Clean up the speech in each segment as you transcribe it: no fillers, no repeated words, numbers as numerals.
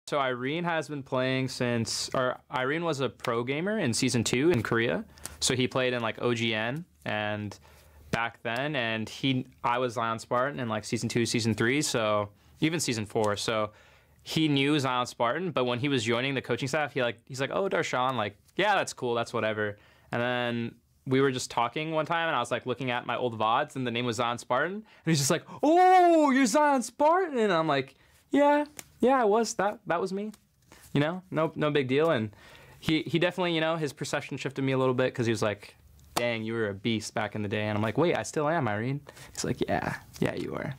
So Irene has been playing Irene was a pro gamer in Season 2 in Korea. So he played in like OGN and back then, and I was Zion Spartan in like Season 2, Season 3, so even Season 4. So he knew Zion Spartan, but when he was joining the coaching staff, he's like, oh, Darshan, like, yeah, that's cool, that's whatever. And then we were just talking one time, and I was like looking at my old VODs, and the name was Zion Spartan, and he's just like, oh, you're Zion Spartan, and I'm like, yeah, I was. That was me. You know, no big deal. And he definitely, you know, his perception shifted me a little bit because he was like, dang, you were a beast back in the day. And I'm like, wait, I still am, Irene. He's like, yeah, you are.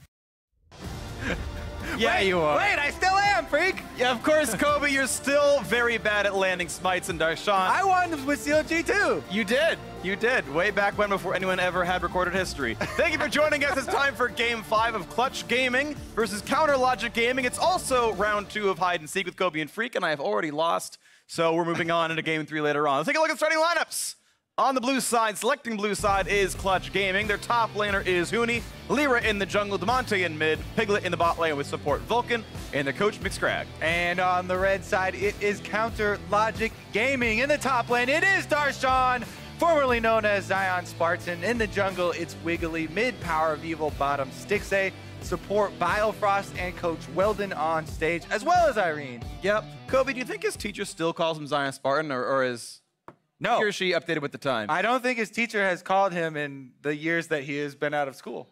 Yeah, you are. Wait, I still am, freak! Yeah, of course, Kobe, you're still very bad at landing smites and Darshan. I won with CLG too! You did. Way back when, before anyone ever had recorded history. Thank you for joining us. It's time for Game 5 of Clutch Gaming versus Counter Logic Gaming. It's also round 2 of Hide and Seek with Kobe and Freak, and I have already lost, so we're moving on into Game 3 later on. Let's take a look at starting lineups. On the blue side, selecting blue side is Clutch Gaming. Their top laner is Huni, Lyra in the jungle, Demonte in mid, Piglet in the bot lane with support Vulcan, and their coach McScrag. And on the red side, it is Counter Logic Gaming. In the top lane, it is Darshan, formerly known as Zion Spartan. In the jungle, it's Wiggly, mid Power of Evil, bottom Stixay, support Biofrost, and Coach Weldon on stage, as well as Irene. Yep. Kobe, do you think his teacher still calls him Zion Spartan, or is... No. He or she updated with the time? I don't think his teacher has called him in the years that he has been out of school.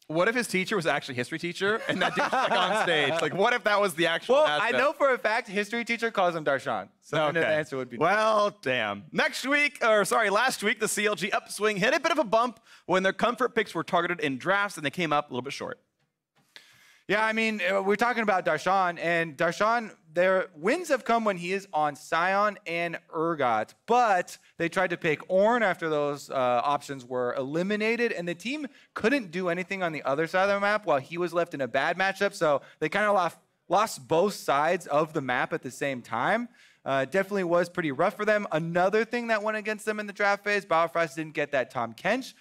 What if his teacher was actually a history teacher and that dude's like on stage? Like, what if that was the actual Well, mascot? I know for a fact history teacher calls him Darshan. So I know the answer would be well, damn. Last week, the CLG upswing hit a bit of a bump when their comfort picks were targeted in drafts and they came up a little bit short. Yeah, I mean, we're talking about Darshan, and Darshan, their wins have come when he is on Sion and Urgot, but they tried to pick Ornn after those options were eliminated, and the team couldn't do anything on the other side of the map while he was left in a bad matchup, so they kind of lost both sides of the map at the same time. Definitely was pretty rough for them. Another thing that went against them in the draft phase, Biofrost didn't get that Tom Kench,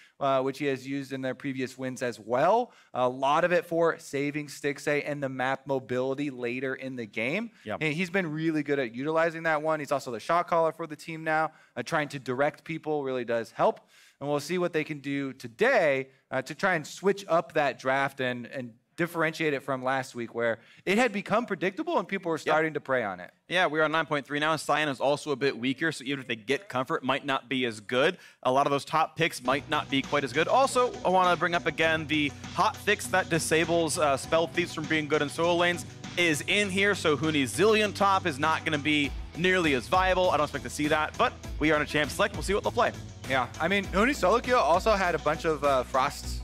which he has used in their previous wins as well. A lot of it for saving Stixay and the map mobility later in the game. Yep. And he's been really good at utilizing that one. He's also the shot caller for the team now. Trying to direct people really does help. And we'll see what they can do today to try and switch up that draft and differentiate it from last week where it had become predictable and people were starting to prey on it. Yeah, we're on 9.3 now. Cyan is also a bit weaker, so even if they get comfort, it might not be as good. A lot of those top picks might not be quite as good. Also, I want to bring up again the hot fix that disables spell thieves from being good in solo lanes is in here, so Huni's Zillion top is not going to be nearly as viable. I don't expect to see that, but we are in a champ select. We'll see what they'll play. Yeah, I mean, Huni solo kill also had a bunch of Frost...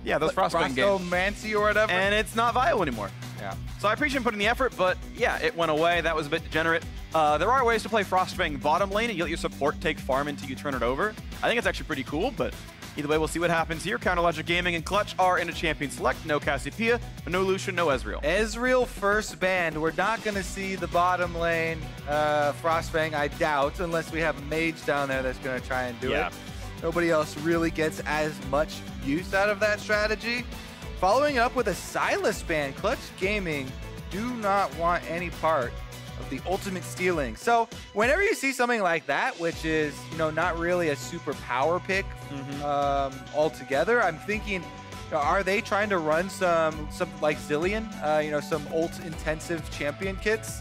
yeah, those Frostbite games. Frostomancy or whatever. And it's not viable anymore. Yeah. So I appreciate him putting the effort, but yeah, it went away. That was a bit degenerate. There are ways to play Frostbang bottom lane and you let your support take farm until you turn it over. I think it's actually pretty cool, but either way, we'll see what happens here. Counter Logic Gaming and Clutch are in a champion select. No Cassiopeia, no Lucian, no Ezreal. Ezreal first banned. We're not going to see the bottom lane Frostbang, I doubt, unless we have a mage down there that's going to try and do it. Nobody else really gets as much use out of that strategy. Following up with a Sylas ban, Clutch Gaming do not want any part of the ultimate stealing. So whenever you see something like that, which is, you know, not really a super power pick altogether, I'm thinking, are they trying to run some like Zillion, you know, some ult intensive champion kits?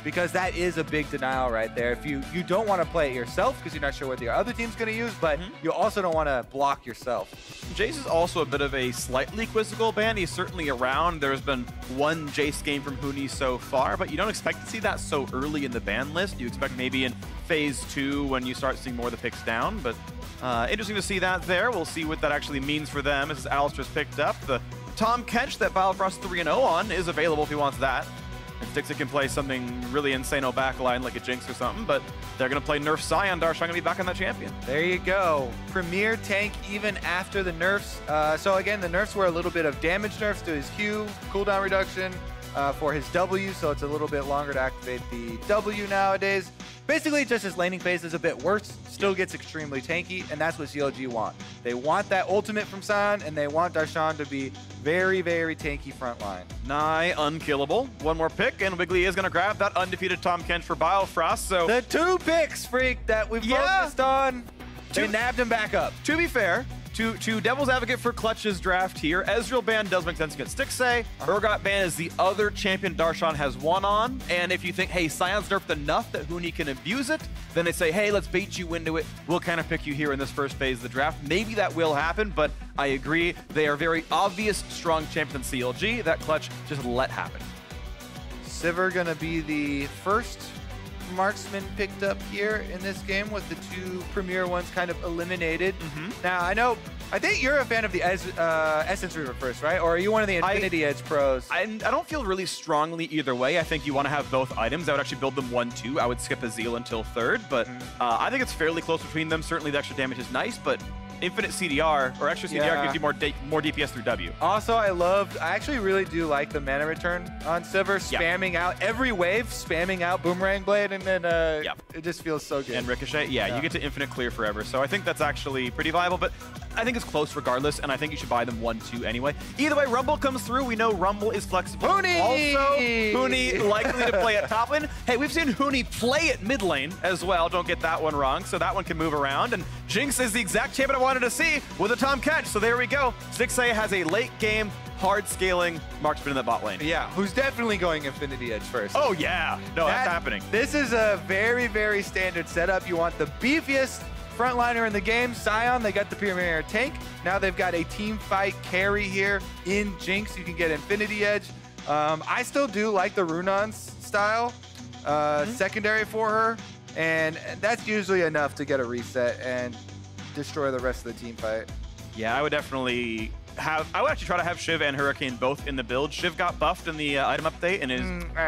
Because that is a big denial right there. If you don't want to play it yourself because you're not sure what the other team's going to use, but you also don't want to block yourself. Jace is also a bit of a slightly quizzical ban. He's certainly around. There's been one Jace game from Huni so far, but you don't expect to see that so early in the ban list. You expect maybe in phase 2 when you start seeing more of the picks down, but interesting to see that there. We'll see what that actually means for them. As Alistair's picked up, the Tom Kench that Biofrost 3-0 on is available if he wants that. Stixay can play something really insane backline like a Jinx or something, but they're going to play nerf Sion. Darshan going to be back on that champion. There you go. Premier tank even after the nerfs. So again, the nerfs were a little bit of damage nerfs to his Q, cooldown reduction for his W, so it's a little bit longer to activate the W nowadays. Basically, just his laning phase is a bit worse, still gets extremely tanky, and that's what CLG want. They want that ultimate from Sion, and they want Darshan to be very, very tanky front line. Nigh unkillable. One more pick, and Wiggly is going to grab that undefeated Tahm Kench for Biofrost. So the 2 picks, Freak, that we've focused on, they nabbed him back up. To be fair, to Devil's Advocate for Clutch's draft here, Ezreal ban does make sense against Stixxay. Urgot ban is the other champion Darshan has won on, and if you think, hey, Sion's nerfed enough that Huni can abuse it, then they say, hey, let's bait you into it. We'll kind of pick you here in this first phase of the draft. Maybe that will happen, but I agree. They are very obvious strong champion in CLG. That Clutch just let happen. Sivir gonna be the first marksman picked up here in this game with the 2 premier ones kind of eliminated. Now, I think you're a fan of the Essence Reaver first, right? Or are you one of the Infinity Edge pros? I don't feel really strongly either way. I think you want to have both items. I would actually build them 1-2. I would skip Azeel until 3rd, but I think it's fairly close between them. Certainly the extra damage is nice, but infinite CDR or extra CDR gives you more DPS through W. Also, I actually really do like the mana return on Sivir, spamming out every wave, spamming out Boomerang Blade, and then it just feels so good. And Ricochet, you get to infinite clear forever. So I think that's actually pretty viable, but I think it's close regardless, and I think you should buy them 1-2 anyway. Either way, Rumble comes through. We know Rumble is flexible. Huni! Also, Huni likely to play at top lane. Hey, we've seen Huni play at mid lane as well. Don't get that one wrong. So that one can move around. And Jinx is the exact champion I wanted to see with a Tahm Kench. So there we go. Stixxay has a late game, hard scaling marksman in the bot lane. Yeah, who's definitely going Infinity Edge first. Oh, yeah. No, that's happening. This is a very, very standard setup. You want the beefiest frontliner in the game, Sion. They got the premier tank. Now they've got a team fight carry here in Jinx. You can get Infinity Edge. I still do like the Runon's style secondary for her, and that's usually enough to get a reset and destroy the rest of the team fight. Yeah, I would definitely I would actually try to have Shiv and Hurricane both in the build. Shiv got buffed in the item update and is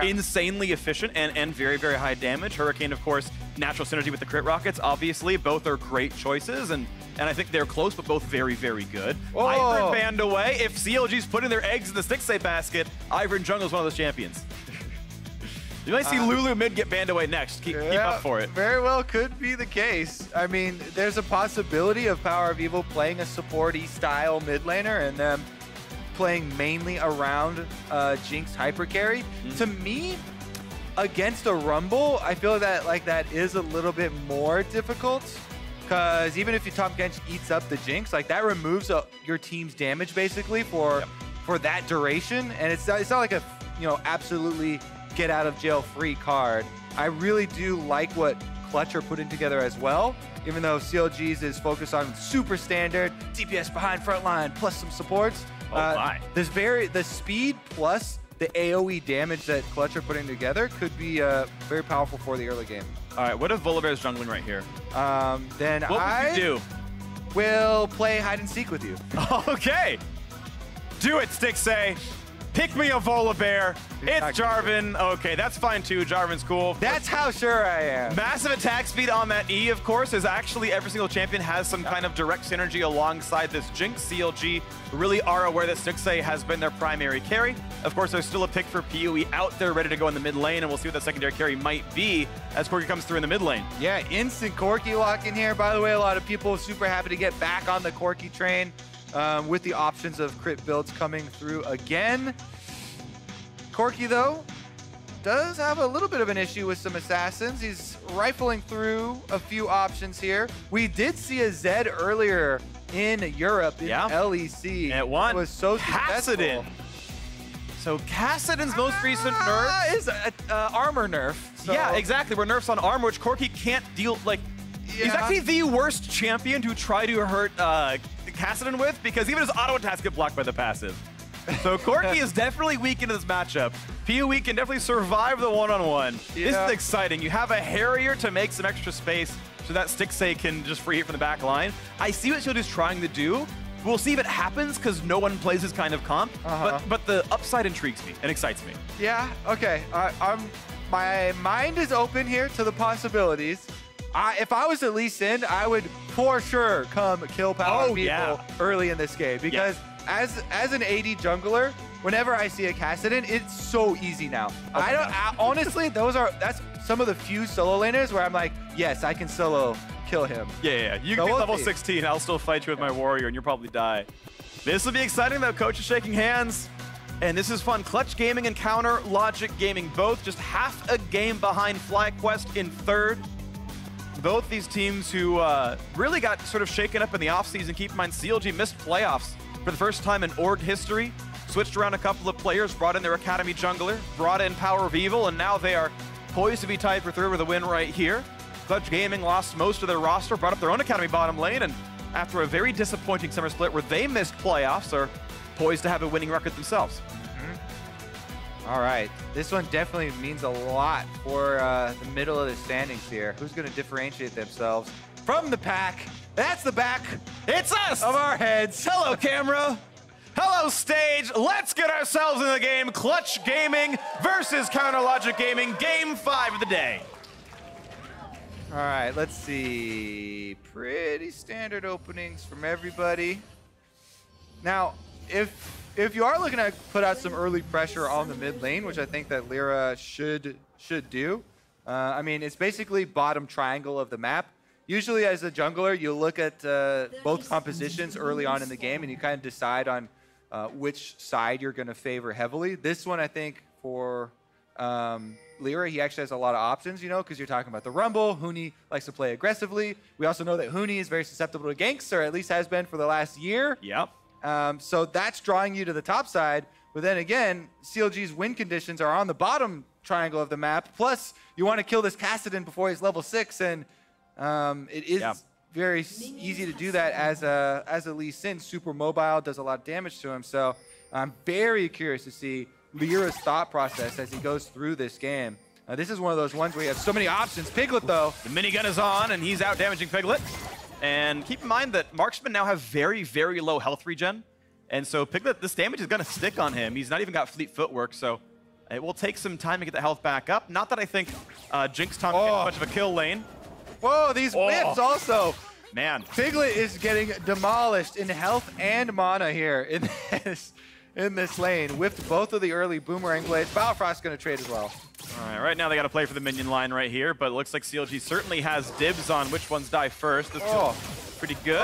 insanely efficient and very, very high damage. Hurricane, of course, natural synergy with the crit rockets. Obviously, both are great choices, and I think they're close, but both very, very good. Ivern banned away. If CLG's putting their eggs in the Stixxay basket, Ivern Jungle is one of those champions. You might see Lulu mid get banned away next. Keep up for it. Very well could be the case. I mean, there's a possibility of Power of Evil playing a supporty style mid laner and them playing mainly around Jinx hyper carry. To me, against a Rumble, I feel that that is a little bit more difficult, because even if your Tahm Kench eats up the Jinx, that removes your team's damage basically for that duration, and it's not like a absolutely get out of jail free card. I really do like what Clutch are putting together as well, even though CLG's is focused on super standard DPS behind front line plus some supports. The speed plus the AoE damage that Clutch are putting together could be very powerful for the early game. All right, what if Volibear's jungling right here? Then what would you do? Will play hide and seek with you. Okay, do it, Stixxay. Pick me a Volibear. It's Jarvan. Okay, that's fine too. Jarvan's cool. That's how sure I am. Massive attack speed on that E, of course, is actually every single champion has some kind of direct synergy alongside this Jinx. CLG really are aware that Stixxay has been their primary carry. Of course, there's still a pick for PoE out there ready to go in the mid lane, and we'll see what that secondary carry might be as Corki comes through in the mid lane. Yeah, instant Corki lock in here. By the way, a lot of people super happy to get back on the Corki train. With the options of crit builds coming through again. Corki, though, does have a little bit of an issue with some assassins. He's rifling through a few options here. We did see a Zed earlier in Europe in LEC. And it won. It was so Kassadin. So Kassadin's most recent nerf is armor nerf. So. Yeah, exactly. We're nerfs on armor, which Corki can't deal, he's actually the worst champion to try to hurt Kassadin with, because even his auto attacks get blocked by the passive. So Corki is definitely weak into this matchup. PoE can definitely survive the one-on-one. This is exciting. You have a Harrier to make some extra space so that Stixxay can just free hit from the back line. I see what Shield is trying to do. We'll see if it happens, because no one plays this kind of comp. But the upside intrigues me and excites me. Yeah, okay. My mind is open here to the possibilities. If I was at least in, I would for sure come kill Power of Evil early in this game, because as an AD jungler, whenever I see a Kassadin, it's so easy now. Honestly, that's some of the few solo laners where I'm like, yes, I can solo kill him. Yeah. You can be level 16, I'll still fight you with my warrior, and you'll probably die. This will be exciting, though. Coach is shaking hands. And this is fun. Clutch Gaming and Counter Logic Gaming, both just half a game behind FlyQuest in third. Both these teams who really got sort of shaken up in the offseason. Keep in mind, CLG missed playoffs for the first time in org history. Switched around a couple of players, brought in their Academy jungler, brought in Power of Evil, and now they are poised to be tied for third with a win right here. Clutch Gaming lost most of their roster, brought up their own Academy bottom lane, and after a very disappointing summer split where they missed playoffs, are poised to have a winning record themselves. All right, this one definitely means a lot for the middle of the standings here. Who's going to differentiate themselves from the pack? That's the back. It's us! Of our heads. Hello, camera. Hello, stage. Let's get ourselves in the game. Clutch Gaming versus Counter Logic Gaming, game 5 of the day. All right, let's see. Pretty standard openings from everybody. Now, if you are looking to put out some early pressure on the mid lane, which I think that Lyra should do, I mean, it's basically bottom triangle of the map. Usually as a jungler, you look at both compositions early on in the game and you kind of decide on which side you're going to favor heavily. This one, I think, for Lyra, he actually has a lot of options, you know, because you're talking about the Rumble. Huni likes to play aggressively. We also know that Huni is very susceptible to ganks, or at least has been for the last year. Yep. So that's drawing you to the top side. But then again, CLG's win conditions are on the bottom triangle of the map. Plus, you want to kill this Kassadin before he's level 6, and it is very easy to do that as a Lee Sin. Super mobile, does a lot of damage to him. So I'm very curious to see Lyra's thought process as he goes through this game. This is one of those ones where you have so many options. Piglet, though. The minigun is on, and he's out damaging Piglet. And keep in mind that Marksman now have very, very low health regen. And so Piglet, this damage is going to stick on him. He's not even got fleet footwork, so it will take some time to get the health back up. Not that I think Jinx Tom gets much of a kill lane. Whoa, these whips also. Man. Piglet is getting demolished in health and mana here in this lane. Whipped both of the early boomerang blades. Balfrost's going to trade as well. All right, right now they got to play for the minion line right here, but it looks like CLG certainly has dibs on which ones die first. This is pretty good.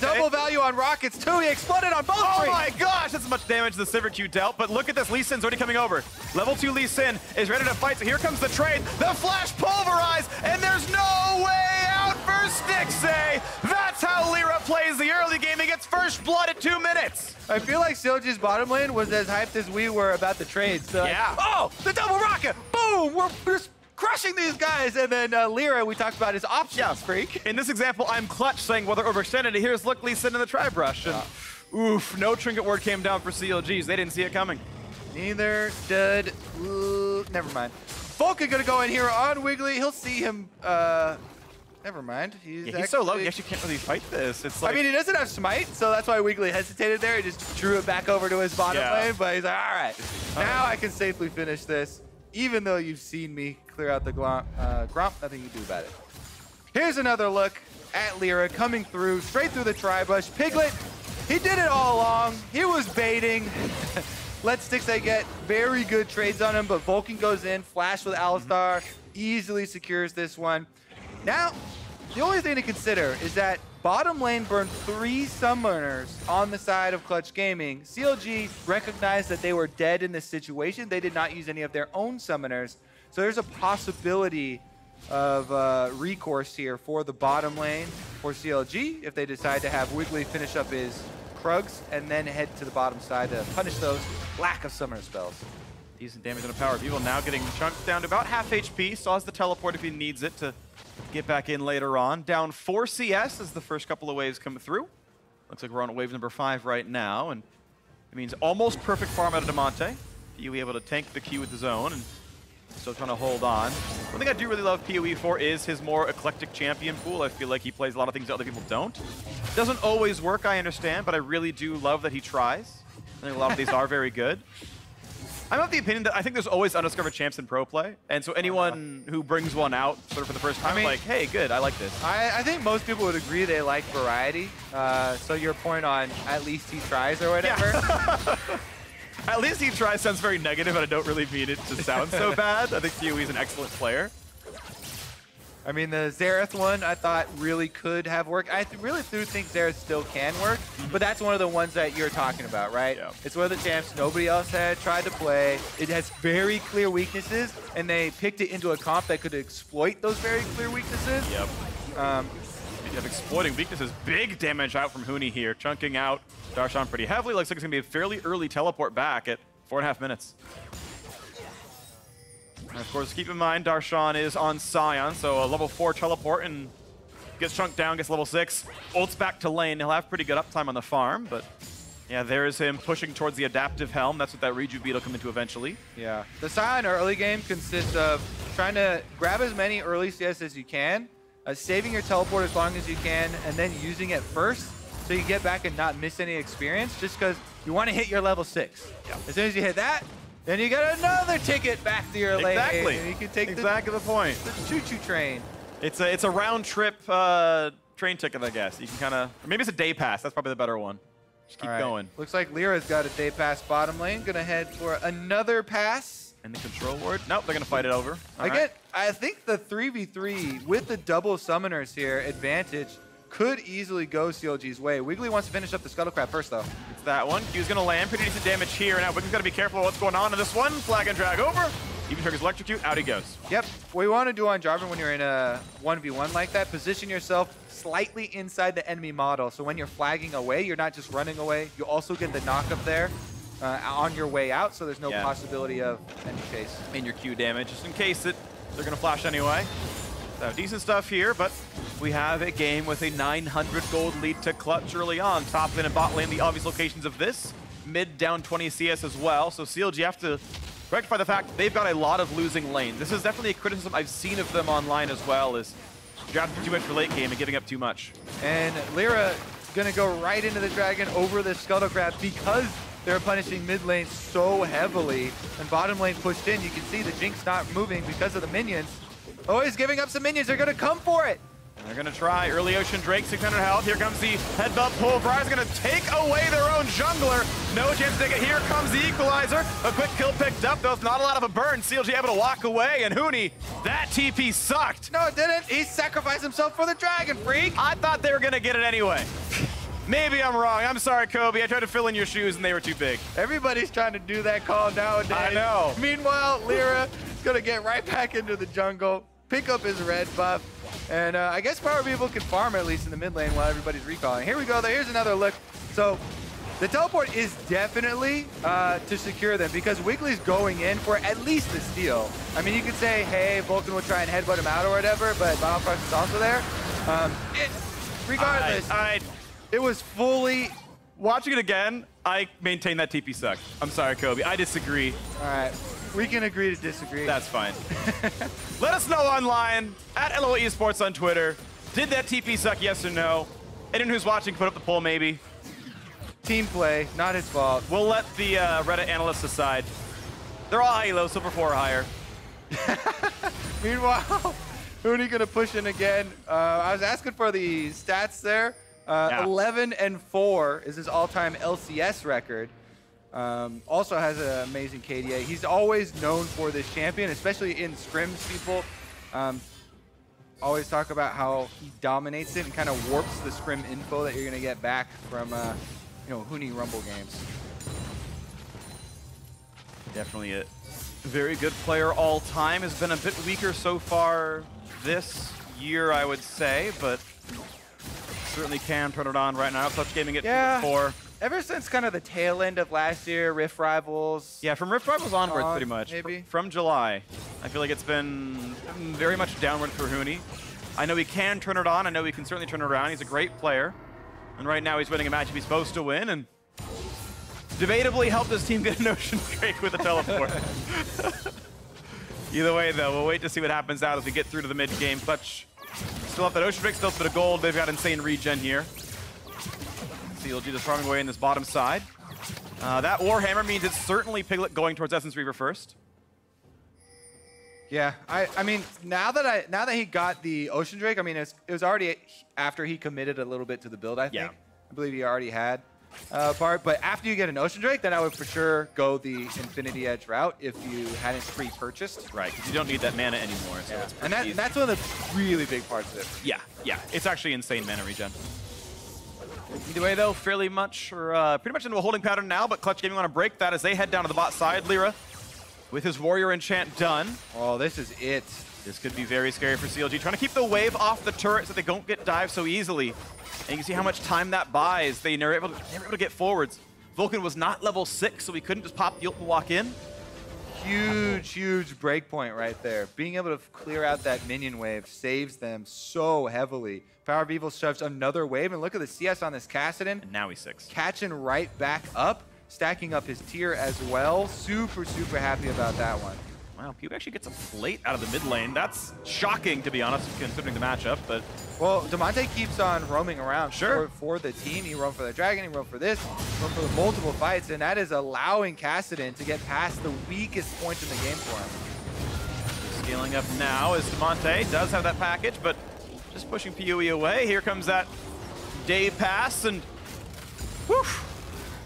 Double value on rockets too. He exploded on both. Oh my gosh, that's as much damage the Sivir Q dealt. But look at this, Lee Sin's already coming over. Level 2 Lee Sin is ready to fight, so here comes the trade. The flash pulverize, and there's no way out for Stixxay. That's how Lyra plays the early game. He gets first blood at 2 minutes. I feel like CLG's bottom lane was as hyped as we were about the trade. So oh, the double rocket! Boom! We're just crushing these guys. And then Lyra, we talked about his options freak. In this example, I'm clutch saying, well, they're overextended. Here's look, Lee Sin in the tri-brush. And oof, no trinket ward came down for CLGs. They didn't see it coming. Neither did. Never mind. Vulcan gonna go in here on Wiggly. He'll see him. Never mind. He's so low, he actually can't really fight this. It's like, I mean, he doesn't have smite, so that's why Wiggly hesitated there. He just drew it back over to his bottom lane, but he's like, all right, now I can safely finish this, even though you've seen me clear out the Gromp, nothing you can do about it. Here's another look at Lyra coming through, straight through the tri-bush. Piglet, he did it all along. He was baiting. Let Stixxay get very good trades on him, but Vulcan goes in, flash with Alistar, easily secures this one. Now, the only thing to consider is that bottom lane burned 3 summoners on the side of Clutch Gaming. CLG recognized that they were dead in this situation. They did not use any of their own summoners. So there's a possibility of recourse here for the bottom lane for CLG if they decide to have Wiggly finish up his Krugs and then head to the bottom side to punish those lack of summoner spells. Decent damage on the Power of Evil, now getting chunked down to about half HP. Still has the teleport if he needs it to get back in later on. Down 4 CS as the first couple of waves come through. Looks like we're on wave number 5 right now, and it means almost perfect farm out of Demonte. PoE able to tank the Q with his own, and still trying to hold on. One thing I do really love PoE for is his more eclectic champion pool. I feel like he plays a lot of things that other people don't. Doesn't always work, I understand, but I really do love that he tries. I think a lot of these are very good. I'm of the opinion that I think there's always undiscovered champs in pro play, and so anyone who brings one out sort of for the first time, like, hey, good, I like this. I think most people would agree they like variety. So your point on at least he tries or whatever. Yeah. At least he tries sounds very negative, and I don't really mean it to sound so bad. I think Huey's an excellent player. I mean, the Xerath one I thought really could have worked. I really do think Xerath still can work, but that's one of the ones that you're talking about, right? Yeah. It's one of the champs nobody else had tried to play. It has very clear weaknesses, and they picked it into a comp that could exploit those very clear weaknesses. Yep. Speaking of exploiting weaknesses, big damage out from Huni here, chunking out Darshan pretty heavily. Looks like it's going to be a fairly early teleport back at 4.5 minutes. And of course, keep in mind, Darshan is on Scion, so a level 4 teleport and gets chunked down, gets level 6. Ults back to lane. He'll have pretty good uptime on the farm, but yeah, there's him pushing towards the adaptive helm. That's what that Reju beat will come into eventually. Yeah. The Scion early game consists of trying to grab as many early CS as you can, saving your teleport as long as you can, and then using it first so you get back and not miss any experience, just because you want to hit your level 6. Yeah. As soon as you hit that, then you get another ticket back to your lane. Exactly. And you can take exactly the point. The choo-choo train. It's a round trip train ticket, I guess. You can kind of, or maybe it's a day pass. That's probably the better one. Just keep going. Looks like Lyra's got a day pass bottom lane. Gonna head for another pass. And the control ward. Nope, they're gonna fight it over. I think the 3v3 with the double summoners here advantage could easily go CLG's way. Wiggly wants to finish up the Scuttlecrab first, though. It's that one. Q's going to land. Pretty decent damage here. Now Wiggly's got to be careful what's going on in this one. Flag and drag over. Even triggers Electrocute. Out he goes. Yep. What you want to do on Jarvan when you're in a 1v1 like that, position yourself slightly inside the enemy model. So when you're flagging away, you're not just running away. You also get the knock up there on your way out, so there's no possibility of any chase. In your Q damage, just in case they're going to flash anyway. So decent stuff here, but we have a game with a 900 gold lead to clutch early on. Top lane and bot lane, the obvious locations of this. Mid down 20 CS as well. So CLG have to rectify the fact that they've got a lot of losing lanes. This is definitely a criticism I've seen of them online as well, is drafting too much for late game and giving up too much. And Lyra gonna go right into the dragon over the Scuttlecrab because they're punishing mid lane so heavily. And bottom lane pushed in. You can see the Jinx not moving because of the minions. Oh, he's giving up some minions. They're going to come for it. They're going to try. Early Ocean Drake, 600 health. Here comes the headbutt pull. Briar's going to take away their own jungler. No chance to take it. Here comes the equalizer. A quick kill picked up, though it's not a lot of a burn. CLG able to walk away, and Huni, that TP sucked. No, it didn't. He sacrificed himself for the dragon, freak. I thought they were going to get it anyway. Maybe I'm wrong. I'm sorry, Kobe. I tried to fill in your shoes, and they were too big. Everybody's trying to do that call nowadays. I know. Meanwhile, Lyra is going to get right back into the jungle, pick up his red buff, and I guess Power People can farm at least in the mid lane while everybody's recalling. Here we go. Here's another look. So the teleport is definitely to secure them because Wiggly's going in for at least the steal. I mean, you could say, hey, Vulcan will try and headbutt him out or whatever, but Battle Crush is also there. Regardless, it was fully... Watching it again, I maintain that TP sucked. I'm sorry, Kobe. I disagree. All right. We can agree to disagree. That's fine. Let us know online, at LOL Esports on Twitter. Did that TP suck, yes or no? Anyone who's watching, put up the poll, maybe. Team play, not his fault. We'll let the Reddit analysts decide. They're all high elo, Silver 4 or higher. Meanwhile, Huni gonna push in again. I was asking for the stats there. 11-4 is his all-time LCS record. Also has an amazing KDA. He's always known for this champion, especially in scrims. People always talk about how he dominates it and kind of warps the scrim info that you're gonna get back from Huni Rumble games. Definitely a very good player all time. Has been a bit weaker so far this year, I would say, but certainly can turn it on right now. Clutch gaming it before. Ever since kind of the tail end of last year, Rift Rivals. Yeah, from Rift Rivals onwards, pretty much. Maybe. From July. I feel like it's been very much downward for Huni. I know he can turn it on. I know he can certainly turn it around. He's a great player. And right now he's winning a match he's supposed to win. And debatably helped his team get an Ocean Drake with a teleport. Either way, though, we'll wait to see what happens out as we get through to the mid-game. Clutch still up that Ocean Drake, still a bit of gold. They've got insane regen here. CLG just farming away in this bottom side. That Warhammer means it's certainly Piglet going towards Essence Reaver first. Yeah, I mean, now that he got the Ocean Drake, I mean, it was already after he committed a little bit to the build, I think. Yeah. I believe he already had. part. But after you get an Ocean Drake, then I would for sure go the Infinity Edge route if you hadn't pre-purchased. Right, because you don't need that mana anymore. So it's and that's one of the really big parts of it. Yeah, yeah. It's actually insane mana regen. Either way, though, fairly much, or pretty much into a holding pattern now, but Clutch Gaming want to break that as they head down to the bot side. Lyra, with his Warrior Enchant done. Oh, this is it. This could be very scary for CLG. Trying to keep the wave off the turret so they don't get dived so easily. And you can see how much time that buys. They never able to get forwards. Vulcan was not level 6, so he couldn't just pop the ult and walk in. Huge breakpoint right there. Being able to clear out that minion wave saves them so heavily. Power of Evil shoves another wave, and look at the CS on this Kassadin. And now he's 6. Catching right back up, stacking up his tier as well. Super happy about that one. Wow, Pew actually gets a plate out of the mid lane. That's shocking, to be honest, considering the matchup, but... Well, Damonte keeps on roaming around sure. for the team. He roamed for the Dragon, he roamed for this, roamed for the multiple fights, and that is allowing Kassadin to get past the weakest point in the game for him. Scaling up now as Damonte does have that package, but just pushing PoE away. Here comes that day pass, and woof,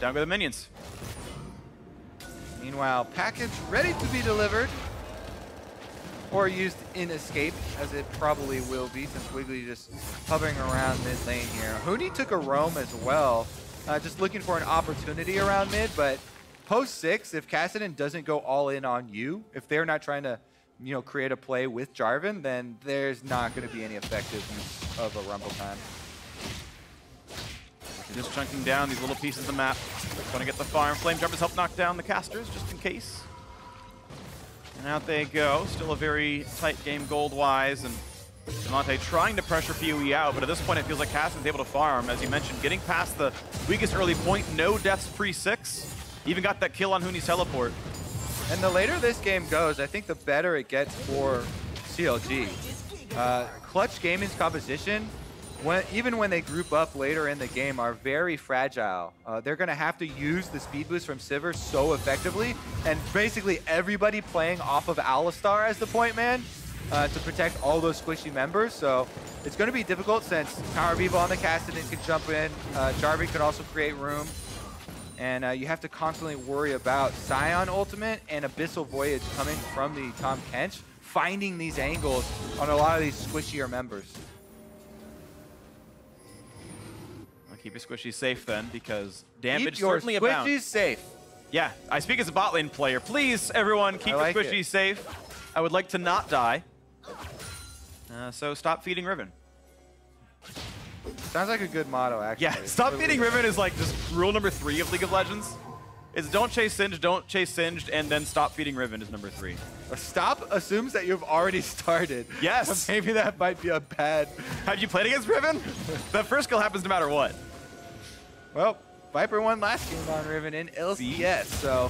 down go the minions. Meanwhile, package ready to be delivered. Or used in escape, as it probably will be, since Wiggly just hovering around mid lane here. Huni took a roam as well, just looking for an opportunity around mid, but post 6, if Kassadin doesn't go all in on you, if they're not trying to, you know, create a play with Jarvan, then there's not going to be any effective use of a Rumble time. Just chunking down these little pieces of the map. Trying to get the farm. Flame Jumpers help knock down the casters, just in case. And out they go. Still a very tight game gold-wise, and Damonte trying to pressure PoE out, but at this point it feels like Kassadin's able to farm. As you mentioned, getting past the weakest early point, no deaths pre-6. Even got that kill on Huni's teleport. And the later this game goes, I think the better it gets for CLG. Clutch Gaming's composition, even when they group up later in the game, are very fragile. They're going to have to use the speed boost from Sivir so effectively, and basically everybody playing off of Alistar as the point man to protect all those squishy members. So it's going to be difficult since Power of Evil on the Kassadin can jump in. Jarvan can also create room. And you have to constantly worry about Scion ultimate and Abyssal Voyage coming from the Tahm Kench, finding these angles on a lot of these squishier members. Keep your squishies safe then, because damage keep your certainly abounds. Squishies safe. Yeah, I speak as a bot lane player. Please, everyone, keep your squishies safe. I would like to not die. So stop feeding Riven. Sounds like a good motto, actually. Yeah, stop feeding Riven is like just rule number 3 of League of Legends. It's don't chase Singed, don't chase Singed, and then stop feeding Riven is number 3. Stop assumes that you've already started. Yes. So maybe that might be a bad... Have you played against Riven? That first kill happens no matter what. Well, Viper won last game on Riven in LCS, so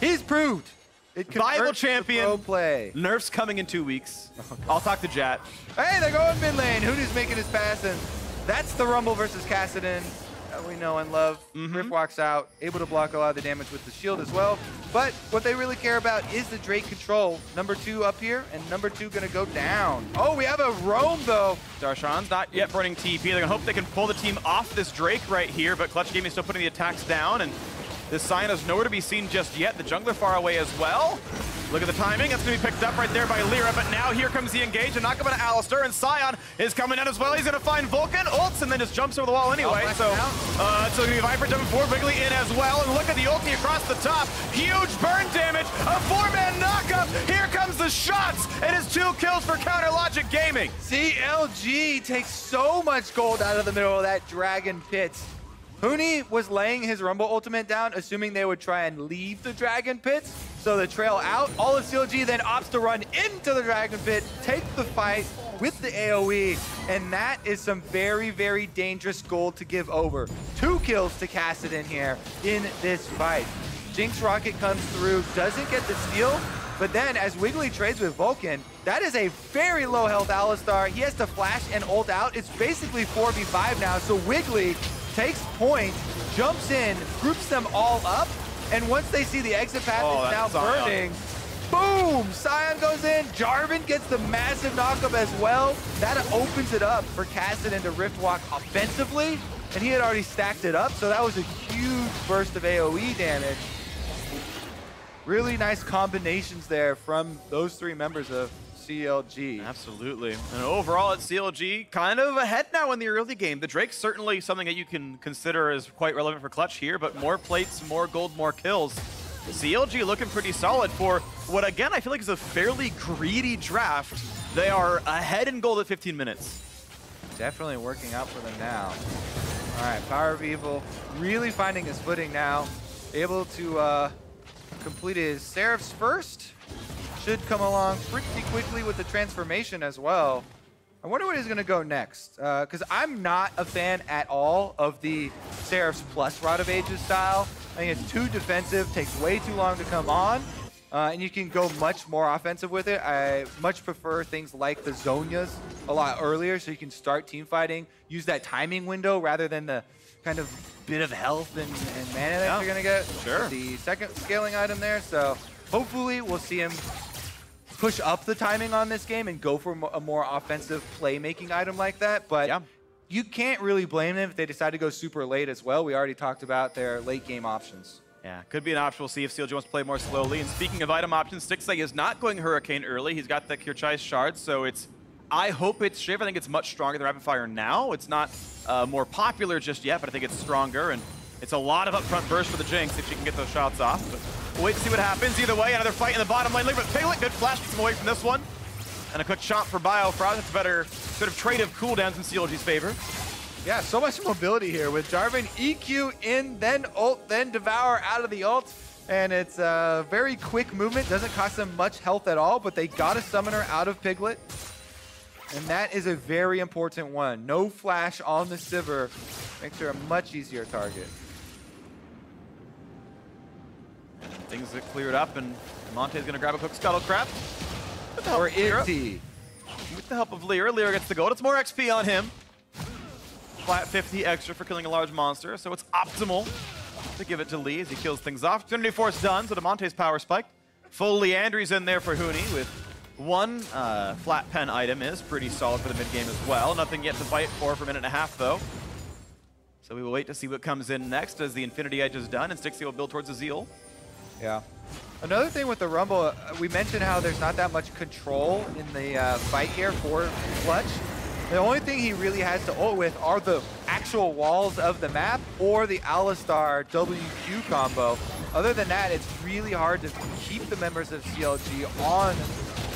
he's proved it can Viable champion. Pro play. Nerf's coming in 2 weeks. I'll talk to Jat. Hey, they're going mid lane. Huni's making his pass, and that's the Rumble versus Kassadin that we know and love. Rift walks out, able to block a lot of the damage with the shield as well. But what they really care about is the Drake control. Number 2 up here, and number 2 going to go down. Oh, we have a roam, though. Darshan's not yet burning TP. They're going to hope they can pull the team off this Drake right here, but Clutch Gaming is still putting the attacks down, and this Scion is nowhere to be seen just yet. The jungler far away as well. Look at the timing. That's going to be picked up right there by Lyra, but now here comes the engage, and knock him into Alistar, and Scion is coming in as well. He's going to find Vulcan, ults, and then just jumps over the wall anyway. So it's going to be Viper jumping forward, Wiggly in as well, and look at the ulti across the top. Huge burn damage, a 4-man knockup. Here comes the shots. It is 2 kills for Counter Logic Gaming. CLG takes so much gold out of the middle of that Dragon Pit. Huni was laying his Rumble ultimate down, assuming they would try and leave the Dragon Pit. So the trail out, all of CLG then opts to run into the Dragon Pit, take the fight with the AoE, and that is some very dangerous gold to give over. 2 kills to Kassadin here in this fight. Jinx Rocket comes through, doesn't get the steal, but then as Wiggly trades with Vulcan, that is a very low health Alistar. He has to flash and ult out. It's basically 4v5 now, so Wiggly takes point, jumps in, groups them all up, and once they see the exit path is now burning, boom! Scion goes in, Jarvan gets the massive knockup as well. That opens it up for Kassadin to Riftwalk offensively, and he had already stacked it up, so that was a huge huge burst of AoE damage. Really nice combinations there from those three members of CLG. Absolutely. And overall at CLG, kind of ahead now in the early game. The Drake's certainly something that you can consider as quite relevant for Clutch here, but more plates, more gold, more kills. CLG looking pretty solid for what, again, I feel like is a fairly greedy draft. They are ahead in gold at 15 minutes. Definitely working out for them now. All right, Power of Evil really finding his footing now. Able to complete his Seraphs first. Should come along pretty quickly with the transformation as well. I wonder what he's going to go next. Because I'm not a fan at all of the Seraphs plus Rod of Ages style. I think it's too defensive, takes way too long to come on. And you can go much more offensive with it. I much prefer things like the Zonias a lot earlier, so you can start team fighting, use that timing window rather than the kind of bit of health and mana that you're going to get. Sure. The second scaling item there. So hopefully we'll see him push up the timing on this game and go for a more offensive playmaking item like that. But you can't really blame them if they decide to go super late as well. We already talked about their late game options. Yeah, could be an option. We'll see if CLG wants to play more slowly. And speaking of item options, Stixay is not going Hurricane early. He's got the Kirchai's Shard, so I hope it's Shiv. I think it's much stronger than Rapid Fire now. It's not more popular just yet, but I think it's stronger. And it's a lot of upfront burst for the Jinx if she can get those shots off. But we'll wait to see what happens. Either way, another fight in the bottom lane. Look at Piglet, good flash, gets him away from this one. And a quick shot for Biofrost. It's a better sort of trade of cooldowns in CLG's favor. Yeah, so much mobility here with Jarvan EQ in, then ult, then Devour out of the ult. And it's a very quick movement. Doesn't cost them much health at all, but they got a summoner out of Piglet. And that is a very important one. No flash on the Sivir makes her a much easier target. Things get cleared up, and Monte's going to grab a quick Scuttle Crab. Or is he? With the help of Lear, Lear gets the gold. It's more XP on him. Flat 50 extra for killing a large monster, so it's optimal to give it to Lee as he kills things off. Trinity Force done, so Demonte's power spike. Full Leandry's in there for Huni with one flat pen item is pretty solid for the mid game as well. Nothing yet to fight for a minute and a half though. So we will wait to see what comes in next as the Infinity Edge is done and Stixay will build towards the Zeal. Yeah. Another thing with the Rumble, we mentioned how there's not that much control in the fight here for Clutch. The only thing he really has to ult with are the actual walls of the map or the Alistar WQ combo. Other than that, it's really hard to keep the members of CLG on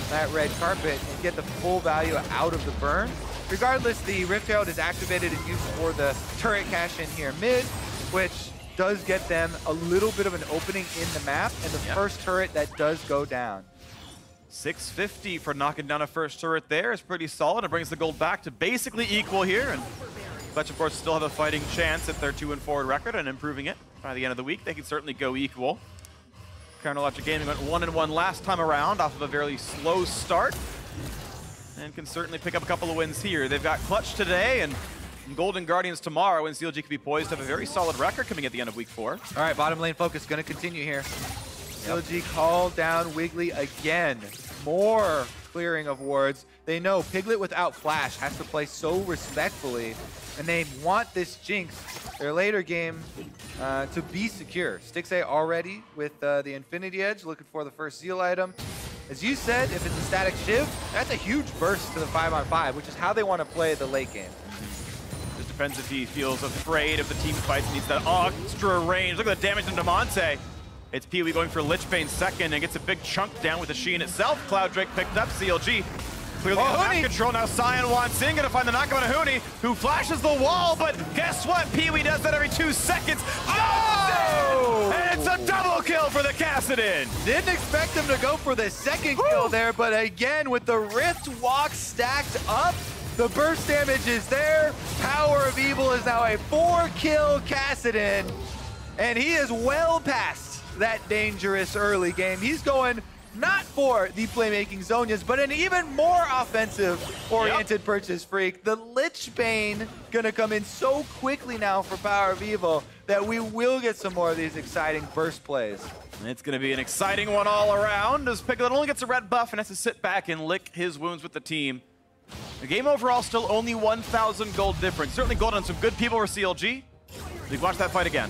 that red carpet and get the full value out of the burn. Regardless, the Rift Herald is activated and used for the turret cash in here mid, which does get them a little bit of an opening in the map and the first turret that does go down. 650 for knocking down a first turret there is pretty solid. It brings the gold back to basically equal here. And Clutch, of course, still have a fighting chance at their 2-4 record and improving it by the end of the week. They can certainly go equal. Colonel Electric Gaming went 1-1 last time around off of a very slow start and can certainly pick up a couple of wins here. They've got Clutch today and Golden Guardians tomorrow, and CLG could be poised to have a very solid record coming at the end of week 4. All right, bottom lane focus going to continue here. CLG called down Wiggly again. More clearing of wards. They know Piglet without flash has to play so respectfully, and they want this Jinx, their later game, to be secure. Stixay already with the Infinity Edge, looking for the first Zeal item. As you said, if it's a static Shiv, that's a huge burst to the 5-on-5, which is how they want to play the late game. Just depends if he feels afraid of the team fights, needs that extra range. Look at the damage to Demonte. It's Pee-wee going for Lichbane second and gets a big chunk down with the Sheen itself. Cloud Drake picked up. CLG clearly out of control. Now Sion wants in, gonna find the knockout on Huni, who flashes the wall, but guess what? Pee-wee does that every 2 seconds. Oh! And it's a double kill for the Kassadin. Didn't expect him to go for the second kill there, but again, with the Rift Walk stacked up, the burst damage is there. Power of Evil is now a 4-kill Kassadin, and he is well past that dangerous early game. He's going not for the playmaking Zonias, but an even more offensive-oriented purchase freak. The Lichbane gonna come in so quickly now for Power of Evil that we will get some more of these exciting burst plays. It's gonna be an exciting one all around as Piglet only gets a red buff and has to sit back and lick his wounds with the team. The game overall still only 1,000 gold difference. Certainly gold on some good people for CLG. We've watched that fight again.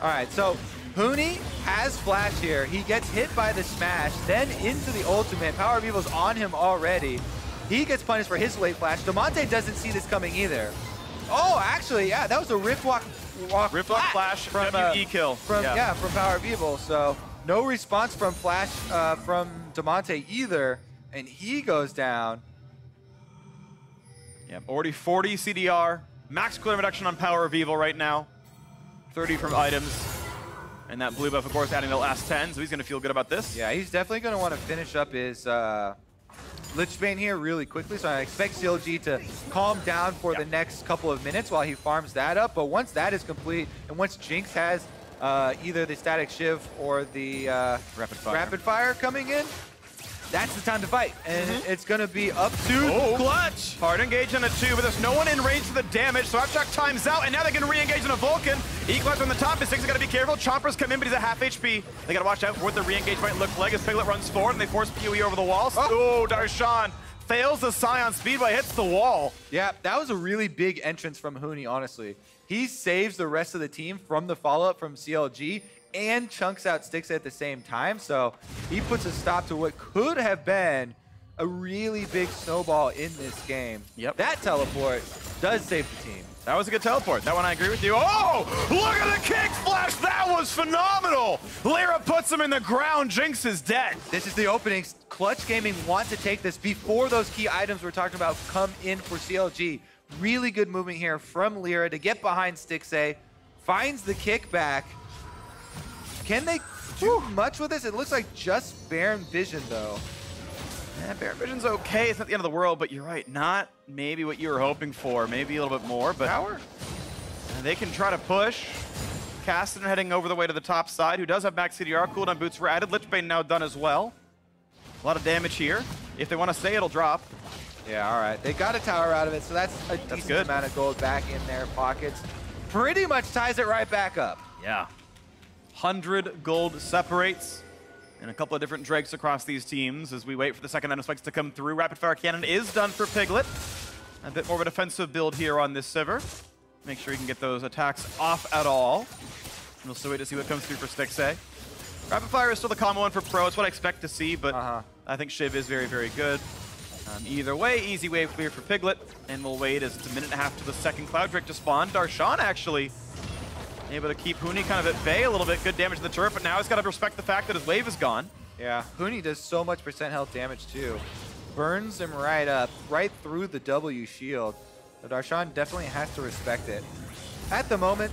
All right, so Huni has flash here. He gets hit by the smash, then into the ultimate. Power of Evil's on him already. He gets punished for his late flash. Damonte doesn't see this coming either. Oh, actually, yeah, that was a Rift Walk flash from WE kill. From Power of Evil. So no response from flash from Damonte either, and he goes down. Yeah, already 40 CDR, max cooldown reduction on Power of Evil right now. 30 from items. And that blue buff, of course, adding the last 10, so he's going to feel good about this. Yeah, he's definitely going to want to finish up his Lich Bane here really quickly, so I expect CLG to calm down for the next couple of minutes while he farms that up. But once that is complete, and once Jinx has either the Static Shiv or the Rapid Fire coming in, that's the time to fight. And it's going to be up to Clutch! Hard engage on a 2, but there's no one in range for the damage, so Abstract times out, and now they can re-engage on a Vulcan. Equalizer on the top, his Six got to be careful. Chompers come in, but he's at half HP. They got to watch out for what the re-engage might look like as Piglet runs forward, and they force PoE over the wall. Oh, Darshan fails the Scion Speedway, hits the wall. Yeah, that was a really big entrance from Huni, honestly. He saves the rest of the team from the follow-up from CLG, and chunks out Sticks at the same time, so he puts a stop to what could have been a really big snowball in this game. Yep. That teleport does save the team. That was a good teleport. That one I agree with you. Oh, look at the kick flash. That was phenomenal. Lyra puts him in the ground. Jinx is dead. This is the opening. Clutch Gaming want to take this before those key items we're talking about come in for CLG. Really good movement here from Lyra to get behind Stixxay. Finds the kickback. Can they do much with this? It looks like just Baron Vision, though. Yeah, Baron Vision's okay. It's not the end of the world, but you're right. Not maybe what you were hoping for. Maybe a little bit more, but Power? They can try to push. Cassidy heading over the way to the top side, who does have max CDR. Cooldown boots were added. Lich Bane now done as well. A lot of damage here. If they want to stay, it'll drop. Yeah, all right. They got a tower out of it, so that's a decent amount of gold back in their pockets. Pretty much ties it right back up. Yeah. 100 gold separates, and a couple of different drakes across these teams as we wait for the second item spikes to come through. Rapid Fire Cannon is done for Piglet. A bit more of a defensive build here on this Sivir. Make sure you can get those attacks off at all. And we'll still wait to see what comes through for Stixxay. Rapid Fire is still the common one for Pro. It's what I expect to see, but I think Shiv is very, very good. Either way, easy wave clear for Piglet, and we'll wait as it's a minute and a half to the second Cloud Drake to spawn. Darshan actually able to keep Huni kind of at bay a little bit. Good damage to the turret, but now he's got to respect the fact that his wave is gone. Yeah, Huni does so much % health damage too. Burns him right up, right through the W shield. So Darshan definitely has to respect it. At the moment,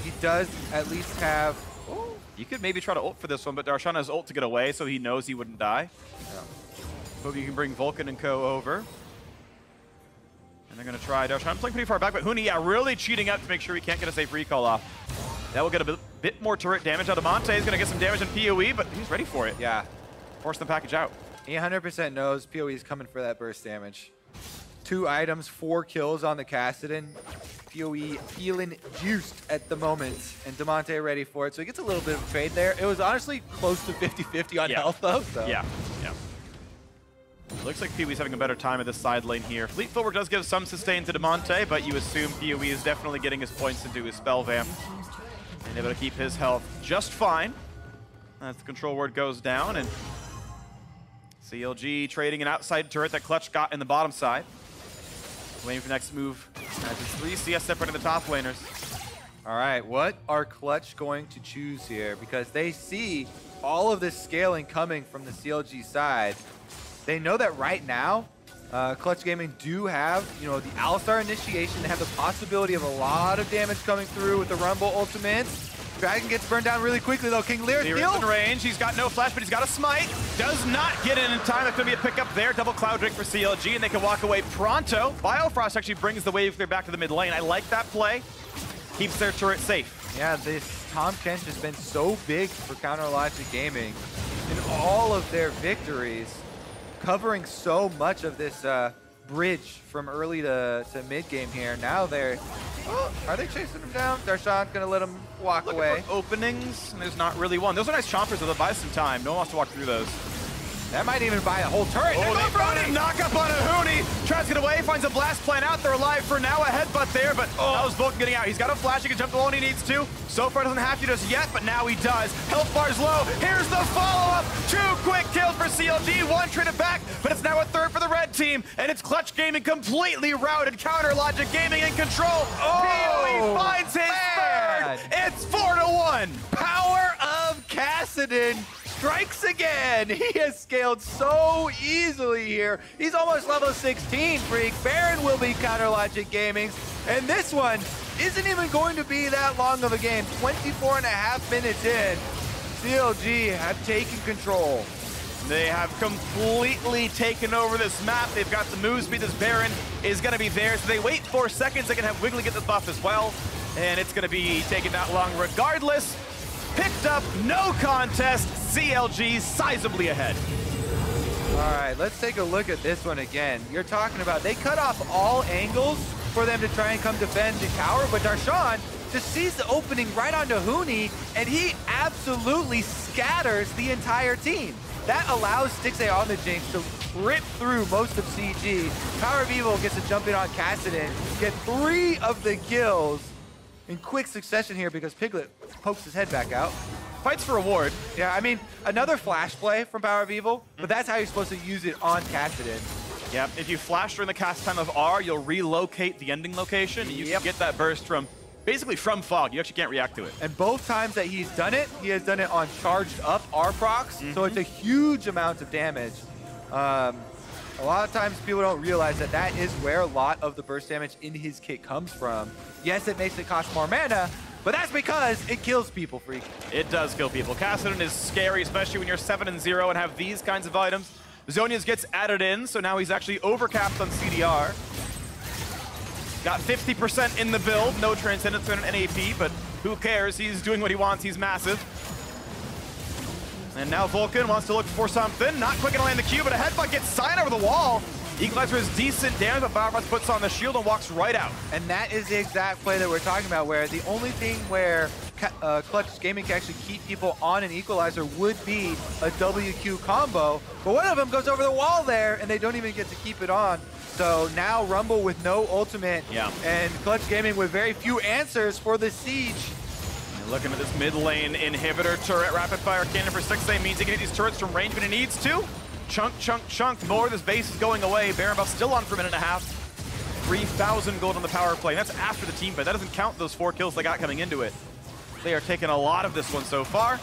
he does at least have... Oh, you could maybe try to ult for this one, but Darshan has ult to get away, so he knows he wouldn't die. Yeah. Hope you can bring Vulcan and co over. And they're going to try. Darshan playing pretty far back, but Huni, really cheating out to make sure he can't get a safe recall off. That will get a bit more turret damage. Damonte is going to get some damage in PoE, but he's ready for it. Yeah. Force the package out. He 100% knows PoE is coming for that burst damage. 2 items, 4 kills on the Kassadin. PoE feeling juiced at the moment, and Damonte ready for it. So he gets a little bit of a trade there. It was honestly close to 50-50 on health, though. So. Yeah. Looks like PoE's having a better time at this side lane here. Fleet Footwork does give some sustain to Damonte, but you assume PoE is definitely getting his points into his spell vamp. And able to keep his health just fine as the control ward goes down, and CLG trading an outside turret that Clutch got in the bottom side. Waiting for the next move as it's 3 CS separating the top laners. All right, what are Clutch going to choose here? Because they see all of this scaling coming from the CLG side. They know that right now, Clutch Gaming do have, the Alistar initiation. They have the possibility of a lot of damage coming through with the Rumble ultimates. Dragon gets burned down really quickly, though. King Lear still in range. He's got no flash, but he's got a smite. Does not get in time. That's going to be a pickup there. Double Cloud Drake for CLG, and they can walk away pronto. Biofrost actually brings the wave clear back to the mid lane. I like that play. Keeps their turret safe. Yeah, this Tom Kench has been so big for Counter Logic Gaming in all of their victories, covering so much of this bridge from early to mid game here. Now they're... Oh, are they chasing him down? Darshan's going to let him walk away. For openings, and there's not really one. Those are nice chompers, though. They'll buy some time. No one wants to walk through those. That might even buy a whole turret. Oh, they found a knock up on a Huni. Tries to get away, finds a blast plan out. They're alive for now. A headbutt there, but that was Vulcan getting out. He's got a flash. He can jump the wall when he needs to. So far doesn't have to just yet, but now he does. Health bar's low. Here's the follow-up. 2 quick kills for CLG. 1 traded back, but it's now a third for the red team. And it's Clutch Gaming completely routed. Counter Logic Gaming in control. PoE finds his third. It's 4-1. Power of Kassadin strikes again. He has scaled so easily here. He's almost level 16, Freak. Baron will be Counter Logic Gaming's. And this one isn't even going to be that long of a game. 24.5 minutes in. CLG have taken control. They have completely taken over this map. They've got the move speed. This Baron is going to be there. So they wait 4 seconds. They can have Wiggly get the buff as well. And it's going to be taking that long regardless. Picked up, no contest. CLG sizably ahead. All right, let's take a look at this one again. You're talking about they cut off all angles for them to try and come defend the tower, but Darshan just sees the opening right onto Huni, and he absolutely scatters the entire team. That allows Stixxay on the Jinx to rip through most of CG. Power of Evil gets a jump in on Kassadin, get 3 of the kills in quick succession here because Piglet pokes his head back out. Fights for reward. Yeah, I mean, another flash play from Power of Evil, but that's how you're supposed to use it on Kassadin. Yeah, if you flash during the cast time of R, you'll relocate the ending location, and you can get that burst from, basically from Fog. You actually can't react to it. And both times that he's done it, he has done it on charged up R procs, so it's a huge amount of damage. A lot of times people don't realize that that is where a lot of the burst damage in his kit comes from. Yes, it makes it cost more mana, but that's because it kills people, Freak. It does kill people. Kassadin is scary, especially when you're 7-0 and have these kinds of items. Zonius gets added in, so now he's actually overcapped on CDR. Got 50% in the build, no Transcendence on an NAP, but who cares? He's doing what he wants, he's massive. And now Vulcan wants to look for something. Not quick enough to land the Q, but a headbutt gets signed over the wall. Equalizer is decent damage, but Bauerfrost puts on the shield and walks right out. And that is the exact play that we're talking about, where the only thing where Clutch Gaming can actually keep people on an Equalizer would be a WQ combo. But one of them goes over the wall there, and they don't even get to keep it on. So now Rumble with no ultimate, and Clutch Gaming with very few answers for the siege. And looking at this mid lane inhibitor turret, rapid fire cannon for Stixxay means he can hit these turrets from range when he needs to. Chunk, chunk, chunk. More of this base is going away. Baron buff still on for a minute and a half. 3,000 gold on the power play. That's after the team fight. That doesn't count those 4 kills they got coming into it. They are taking a lot of this one so far.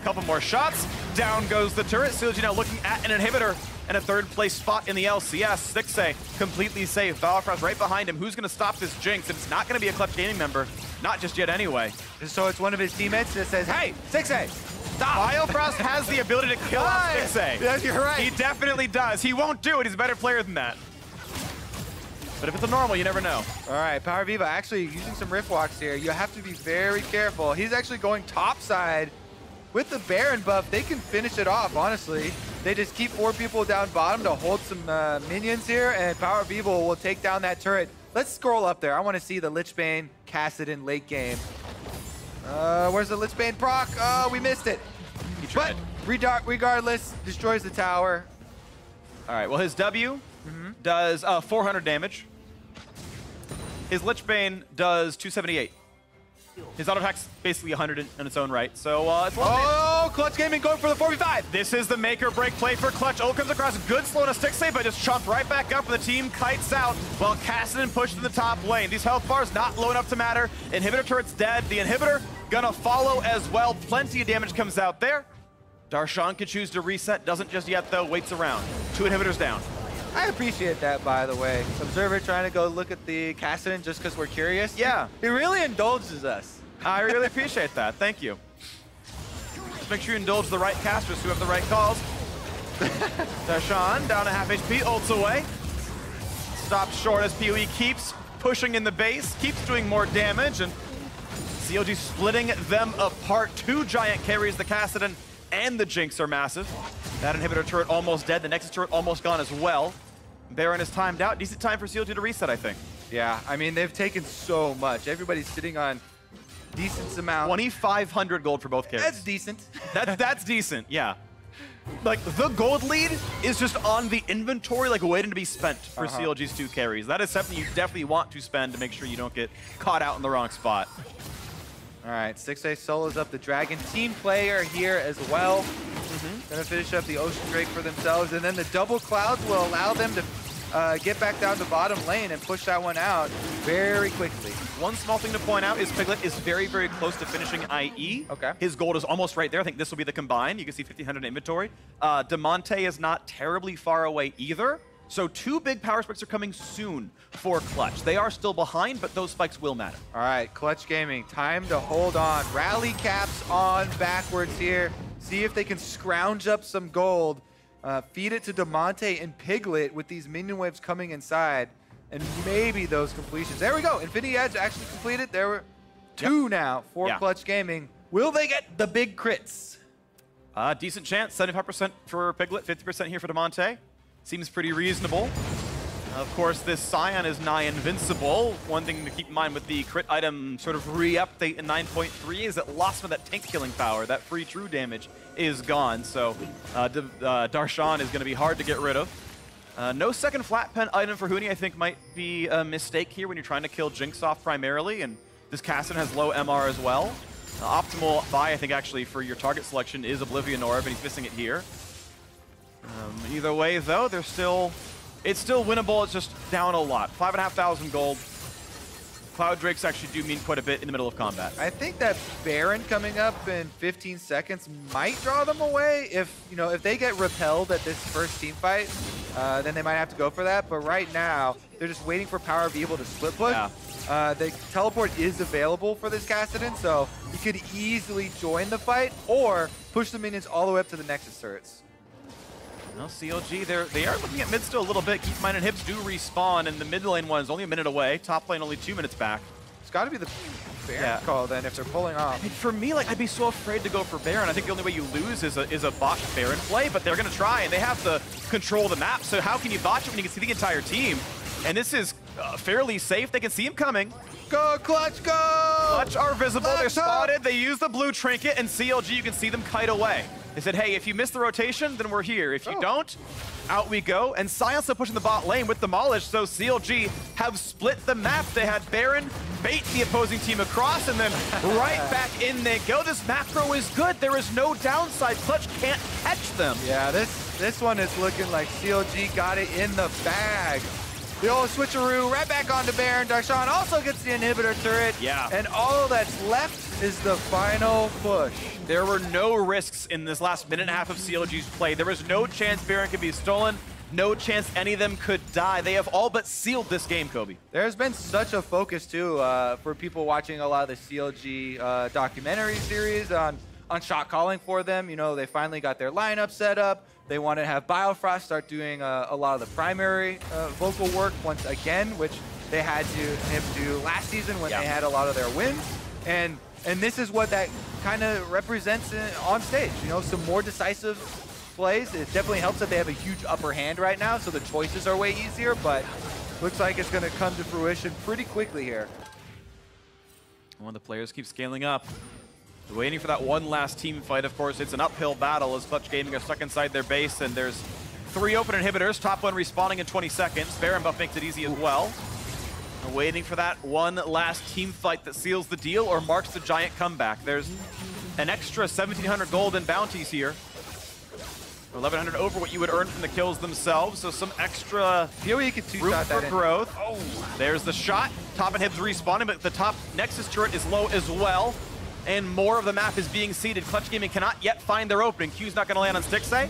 Couple more shots. Down goes the turret. CLG now looking at an inhibitor and a 3rd place spot in the LCS. Stixxay completely safe. Bauerfrost right behind him. Who's going to stop this Jinx? And it's not going to be a Clutch Gaming member. Not just yet anyway. So it's one of his teammates that says, hey, Stixxay, stop. Bauerfrost has the ability to kill off Stixxay. Yeah, you're right. He definitely does. He won't do it. He's a better player than that. But if it's a normal, you never know. All right, Power Viva actually using some Rift Walks here. You have to be very careful. He's actually going topside. With the Baron buff, they can finish it off, honestly. They just keep 4 people down bottom to hold some minions here, and Power of Evil will take down that turret. Let's scroll up there. I want to see the Lichbane Kassadin late game. Where's the Lichbane proc? Oh, we missed it. But regardless, destroys the tower. All right, well, his W does 400 damage. His Lichbane does 278. His auto attack's basically 100 in its own right, so it's one. Oh, Clutch Gaming going for the 4v5. This is the make or break play for Clutch. Ult comes across, good slow to Stixxay, but just chomped right back up, and the team kites out while Kassadin pushed to the top lane. These health bars not low enough to matter. Inhibitor turret's dead. The inhibitor gonna follow as well. Plenty of damage comes out there. Darshan can choose to reset, doesn't just yet though, waits around. 2 inhibitors down. I appreciate that, by the way. Observer trying to go look at the Kassadin just because we're curious. Yeah. He really indulges us. I really appreciate that. Thank you. Just make sure you indulge the right casters who have the right calls. Darshan down to half HP, ults away. Stopped short as PoE keeps pushing in the base, keeps doing more damage, and CLG splitting them apart. 2 giant carries, the Kassadin and the Jinx are massive. That inhibitor turret almost dead, the Nexus turret almost gone as well. Baron is timed out. Decent time for CLG to reset, I think. Yeah, I mean, they've taken so much. Everybody's sitting on decent amount. 2,500 gold for both carries. That's decent. That's decent, yeah. like the gold lead is just on the inventory, like waiting to be spent for CLG's 2 carries. That is something you definitely want to spend to make sure you don't get caught out in the wrong spot. All right, 6A solos up the Dragon. Team player here as well. Gonna finish up the Ocean Drake for themselves, and then the double clouds will allow them to get back down to bottom lane and push that one out very quickly. One small thing to point out is Piglet is very, very close to finishing IE. Okay. His gold is almost right there. I think this will be the combined. You can see 1,500 in inventory. Demonte is not terribly far away either. So 2 big power spikes are coming soon for Clutch. They are still behind, but those spikes will matter. All right, Clutch Gaming, time to hold on. Rally caps on backwards here. See if they can scrounge up some gold. Feed it to Demonte and Piglet with these minion waves coming inside. And maybe those completions. There we go. Infinity Edge actually completed. There were 2 now for Clutch Gaming. Will they get the big crits? Decent chance. 75% for Piglet, 50% here for Demonte. Seems pretty reasonable. Of course, this Scion is nigh invincible. One thing to keep in mind with the crit item sort of re-update in 9.3 is it lost some of that tank killing power. That free true damage is gone, so Darshan is going to be hard to get rid of. No second flat pen item for Huni, I think, might be a mistake here when you're trying to kill Jinx off primarily, and this Kassadin has low MR as well. Optimal buy, I think, actually, for your target selection is Oblivion Orb, and he's missing it here. Either way, though, it's still winnable. It's just down a lot. 5,500 gold. Cloud Drakes actually do mean quite a bit in the middle of combat. I think that Baron coming up in 15 seconds might draw them away. If they get repelled at this first team fight, then they might have to go for that. But right now, they're just waiting for Power to be able to split push. Yeah. The teleport is available for this Kassadin, so you could easily join the fight or push the minions all the way up to the Nexus turrets. No, CLG, they are looking at mid still a little bit. Keep in mind, inhibs do respawn, and the mid lane one is only a minute away. Top lane only 2 minutes back. It's got to be the Baron call then if they're pulling off. I mean, for me, like, I'd be so afraid to go for Baron. I think the only way you lose is a botched Baron play, but they're going to try, and they have to control the map. So how can you botch it when you can see the entire team? And this is fairly safe. They can see him coming. Go, Clutch, go! Clutch are visible. Clutch They're spotted. They use the blue trinket, and CLG, you can see them kite away. They said, hey, if you miss the rotation, then we're here. If you don't, out we go. And Sion's still pushing the bot lane with Demolish, so CLG have split the map. They had Baron bait the opposing team across, and then right back in they go. This macro is good. There is no downside. Clutch can't catch them. Yeah, this one is looking like CLG got it in the bag. The old switcheroo right back onto Baron. Darshan also gets the inhibitor turret. Yeah. And all that's left is the final push. There were no risks in this last minute and a half of CLG's play. There was no chance Baron could be stolen. No chance any of them could die. They have all but sealed this game, Kobe. There's been such a focus, too, for people watching a lot of the CLG documentary series on shot calling for them. You know, they finally got their lineup set up. They want to have Biofrost start doing a lot of the primary vocal work once again, which they had to do last season when they had a lot of their wins. And this is what that kind of represents on stage. You know, some more decisive plays. It definitely helps that they have a huge upper hand right now, so the choices are way easier, but looks like it's going to come to fruition pretty quickly here. One of the players keeps scaling up. They're waiting for that one last team fight. Of course, it's an uphill battle as Clutch Gaming are stuck inside their base, and there's 3 open inhibitors. Top one respawning in 20 seconds. Baron buff makes it easy as well. They're waiting for that one last team fight that seals the deal or marks the giant comeback. There's an extra 1,700 gold in bounties here. 1,100 over what you would earn from the kills themselves, so some extra you could room for growth. Oh, there's the shot. Top inhibs respawning, but the top Nexus turret is low as well. And more of the map is being seeded. Clutch Gaming cannot yet find their opening. Q's not going to land on Stixxay.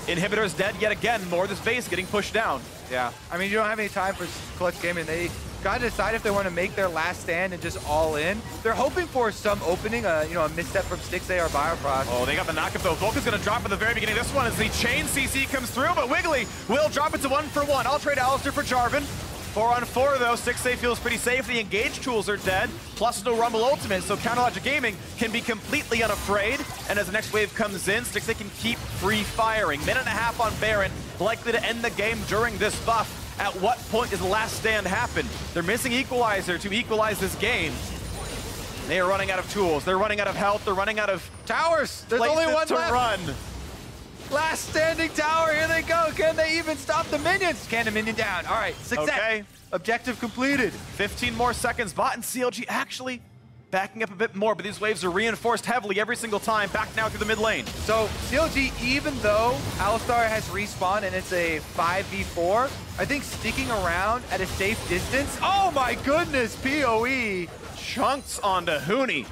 Inhibitor's dead yet again. More of this base getting pushed down. Yeah, I mean, you don't have any time for Clutch Gaming. They got to decide if they want to make their last stand and just all in. They're hoping for some opening, you know, a misstep from Stixxay or Biofrost. Oh, they got the knockup though. Volka's going to drop at the very beginning of this one as the chain CC comes through, but Wiggly will drop it to 1-for-1. I'll trade Alistair for Jarvan. 4-on-4 though, Stixxay feels pretty safe. The engage tools are dead, plus no Rumble Ultimate, so Counterlogic Gaming can be completely unafraid. And as the next wave comes in, Stixxay can keep free firing. Minute and a half on Baron, likely to end the game during this buff. At what point does the last stand happen? They're missing Equalizer to equalize this game. They are running out of tools. They're running out of health. They're running out of towers. There's only one to left. run. Last standing tower, here they go. Can they even stop the minions? Can a minion down? All right, success. Okay. Objective completed. 15 more seconds. Bot and CLG actually backing up a bit more, but these waves are reinforced heavily every single time. Back now through the mid lane. So CLG, even though Alistar has respawned and it's a 5v4, I think sticking around at a safe distance. Oh my goodness, PoE. Chunks onto Huni,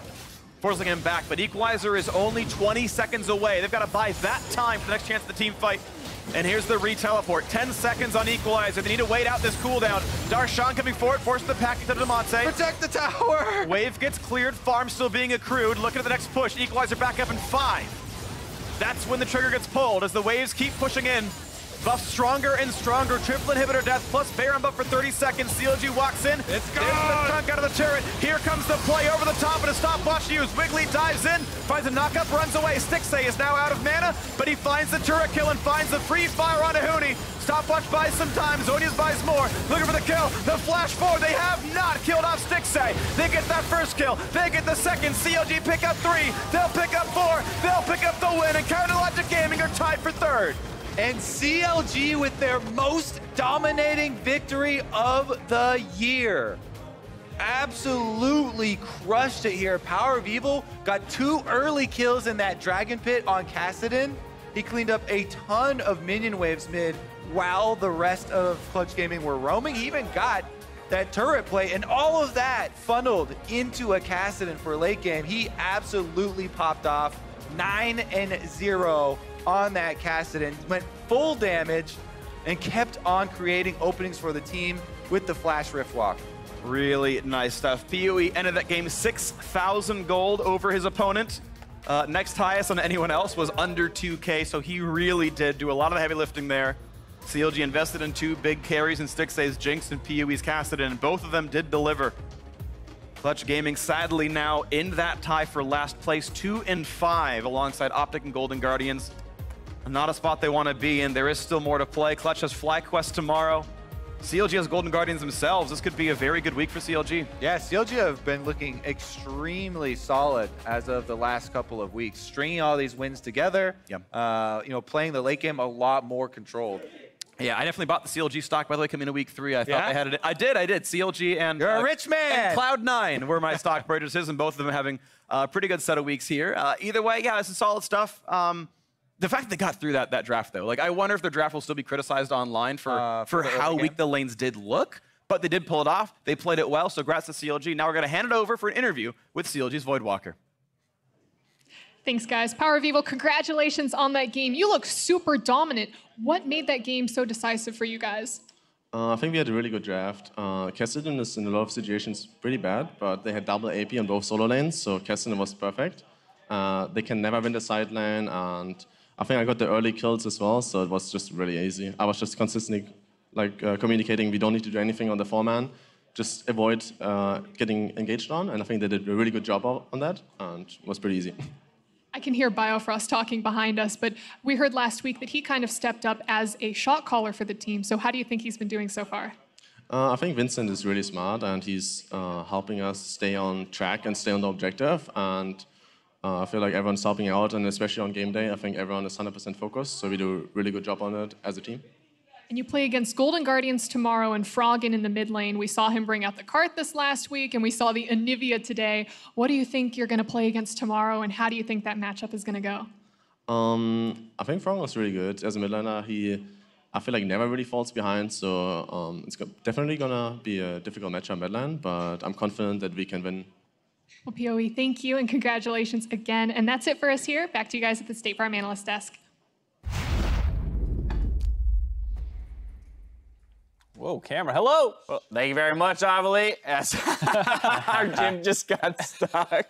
forcing him back, but Equalizer is only 20 seconds away. They've got to buy that time for the next chance of the team fight. And here's the re-teleport. 10 seconds on Equalizer. They need to wait out this cooldown. Darshan coming forward, forcing the package to Demonte. Protect the tower! Wave gets cleared, farm still being accrued. Looking at the next push. Equalizer back up in 5. That's when the trigger gets pulled as the waves keep pushing in. Buff stronger and stronger. Triple inhibitor death plus Baron buff for 30 seconds. CLG walks in. It's gone! There's the chunk out of the turret. Here comes the play over the top and a stopwatch used. Wiggly dives in, finds a knockup, runs away. Stixay is now out of mana, but he finds the turret kill and finds the free fire onto Huni. Stopwatch buys some time. Zonius buys more. Looking for the kill. The flash forward. They have not killed off Stixay. They get that first kill. They get the second. CLG pick up 3. They'll pick up 4. They'll pick up the win. And Counterlogic Gaming are tied for 3rd. And CLG with their most dominating victory of the year. Absolutely crushed it here. Power of Evil got 2 early kills in that Dragon Pit on Kassadin. He cleaned up a ton of minion waves mid while the rest of CLG Gaming were roaming. He even got that turret play, and all of that funneled into a Kassadin for late game. He absolutely popped off 9-0 on that Kassadin, went full damage and kept on creating openings for the team with the flash rift walk. Really nice stuff. PoE ended that game 6,000 gold over his opponent. Next highest on anyone else was under 2K, so he really did do a lot of the heavy lifting there. CLG invested in 2 big carries in Stixay's Jinx and PoE's Kassadin, and both of them did deliver. CLG Gaming sadly now in that tie for last place, 2 and 5 alongside Optic and Golden Guardians. Not a spot they want to be in. There is still more to play. Clutch has FlyQuest tomorrow. CLG has Golden Guardians themselves. This could be a very good week for CLG. Yeah, CLG have been looking extremely solid as of the last couple of weeks, stringing all these wins together. Yep. Playing the late game a lot more controlled. Yeah, I definitely bought the CLG stock, by the way, coming into week 3. I thought I had it. I did. CLG and... You're a rich man! And Cloud9 were my stock purchases, and both of them having a pretty good set of weeks here. Either way, yeah, this is solid stuff. The fact that they got through that draft, though, like I wonder if their draft will still be criticized online for how weak the lanes did look, but they did pull it off. They played it well, so congrats to CLG. Now we're going to hand it over for an interview with CLG's Voidwalker. Thanks, guys. Power of Evil, congratulations on that game. You look super dominant. What made that game so decisive for you guys? I think we had a really good draft. Kassadin is in a lot of situations pretty bad, but they had double AP on both solo lanes, so Kassadin was perfect. They can never win the side lane, and I think I got the early kills as well, so it was just really easy. I was just consistently communicating we don't need to do anything on the 4-man, just avoid getting engaged on, and I think they did a really good job on that, and it was pretty easy. I can hear Biofrost talking behind us, but we heard last week that he kind of stepped up as a shot caller for the team, so how do you think he's been doing so far? I think Vincent is really smart, and he's helping us stay on track and stay on the objective, and I feel like everyone's helping out, and especially on game day, I think everyone is 100% focused, so we do a really good job on it as a team. And you play against Golden Guardians tomorrow and Froggen in the mid lane. We saw him bring out the cart this last week, and we saw the Anivia today. What do you think you're going to play against tomorrow, and how do you think that matchup is going to go? I think Froggen was really good. As a mid laner, I feel like never really falls behind, so it's definitely going to be a difficult matchup mid lane, but I'm confident that we can win. Well, PoE, thank you, and congratulations again. And that's it for us here. Back to you guys at the State Farm Analyst Desk. Whoa, camera. Hello. Well, thank you very much, Avali. Our gym just got stuck.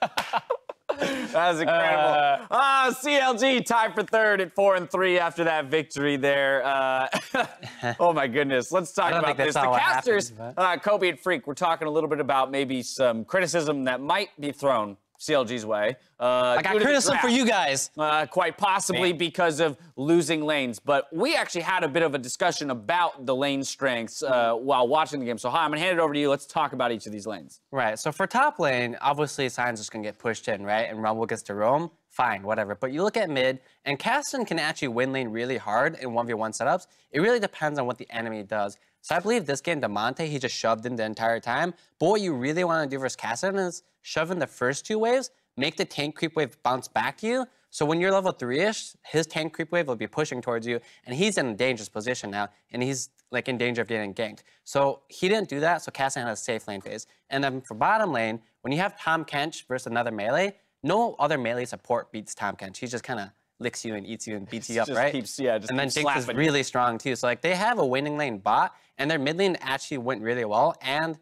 That was incredible. CLG tied for 3rd at 4-3 after that victory there. Oh, my goodness. Let's talk about this. The casters, Kobe and Freak, we're talking a little bit about maybe some criticism that might be thrown CLG's way. I got criticism for you guys. Quite possibly because of losing lanes. But we actually had a bit of a discussion about the lane strengths while watching the game. So, I'm going to hand it over to you. Let's talk about each of these lanes. Right, so for top lane, obviously Sion's just going to get pushed in, right? And Rumble gets to roam, fine, whatever. But you look at mid, and Caston can actually win lane really hard in 1v1 setups. It really depends on what the enemy does. So I believe this game, Demonte, he just shoved in the entire time. But what you really want to do versus Caston is shove in the first 2 waves, make the tank creep wave bounce back to you. So when you're level 3-ish, his tank creep wave will be pushing towards you, and he's in a dangerous position now, and he's like in danger of getting ganked. So he didn't do that, so Caston had a safe lane phase. And then for bottom lane, when you have Tom Kench versus another melee, no other melee support beats Tom Kench. He just kind of licks you and eats you and beats you up, right? And then Jinx is really strong too. So like they have a winning lane bot, and their mid lane actually went really well. And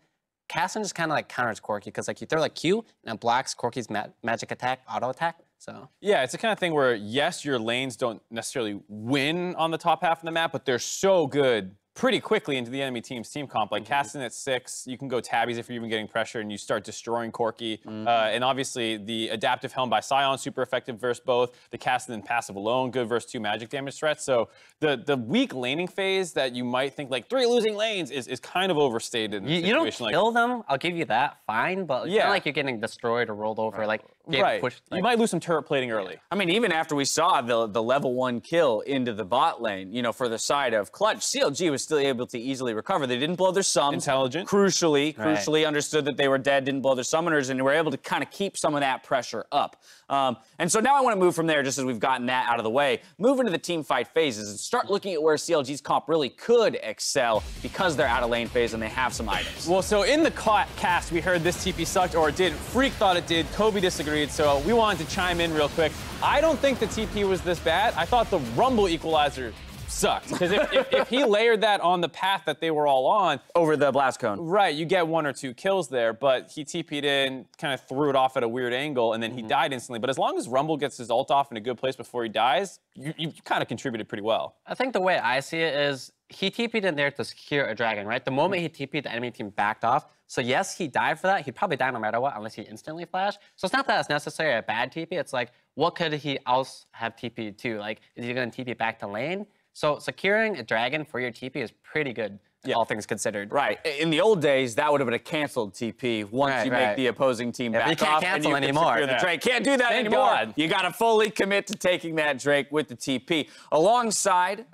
Caston just kind of like counters Corki because like you throw like Q and it blocks Corki's magic attack, auto attack. So yeah, it's the kind of thing where yes, your lanes don't necessarily win on the top half of the map, but they're so good pretty quickly into the enemy team's team comp. Like Caston at 6, you can go tabbies if you're even getting pressure and you start destroying Corki. And obviously the adaptive helm by Sion, super effective versus both. The Caston and passive alone, good versus 2 magic damage threats. So the weak laning phase that you might think like 3 losing lanes is kind of overstated in a situation. You don't kill them, I'll give you that, fine, but it's not like you're getting destroyed or rolled over, like pushed. Like, you might lose some turret plating early. I mean, even after we saw the level 1 kill into the bot lane, you know, for the side of Clutch, CLG was still able to easily recover. They didn't blow their sums. Intelligent. Crucially understood that they were dead, didn't blow their summoners, and were able to kind of keep some of that pressure up. And so now I want to move from there, just as we've gotten that out of the way, move into the team fight phases and start looking at where CLG's comp really could excel because they're out of lane phase and they have some items. Well, so in the cast, we heard this TP sucked, or it did. Freak thought it did. Kobe disagreed, so we wanted to chime in real quick. I don't think the TP was this bad. I thought the Rumble equalizer sucked. Because if he layered that on the path that they were all on. Over the blast cone. Right, you get 1 or 2 kills there, but he TP'd in, kind of threw it off at a weird angle, and then he died instantly. But as long as Rumble gets his ult off in a good place before he dies, you kind of contributed pretty well. I think the way I see it is he TP'd in there to secure a dragon, right? The moment he TP'd, the enemy team backed off. So yes, he died for that. He'd probably die no matter what, unless he instantly flashed. So it's not that it's necessarily a bad TP. It's like, what could he else have TP'd to? Like, is he going to TP back to lane? So securing a dragon for your TP is pretty good, all things considered. Right. In the old days, that would have been a canceled TP once you make the opposing team back off. You can't cancel anymore. The Drake. Can't do that anymore. God. You got to fully commit to taking that Drake with the TP. Alongside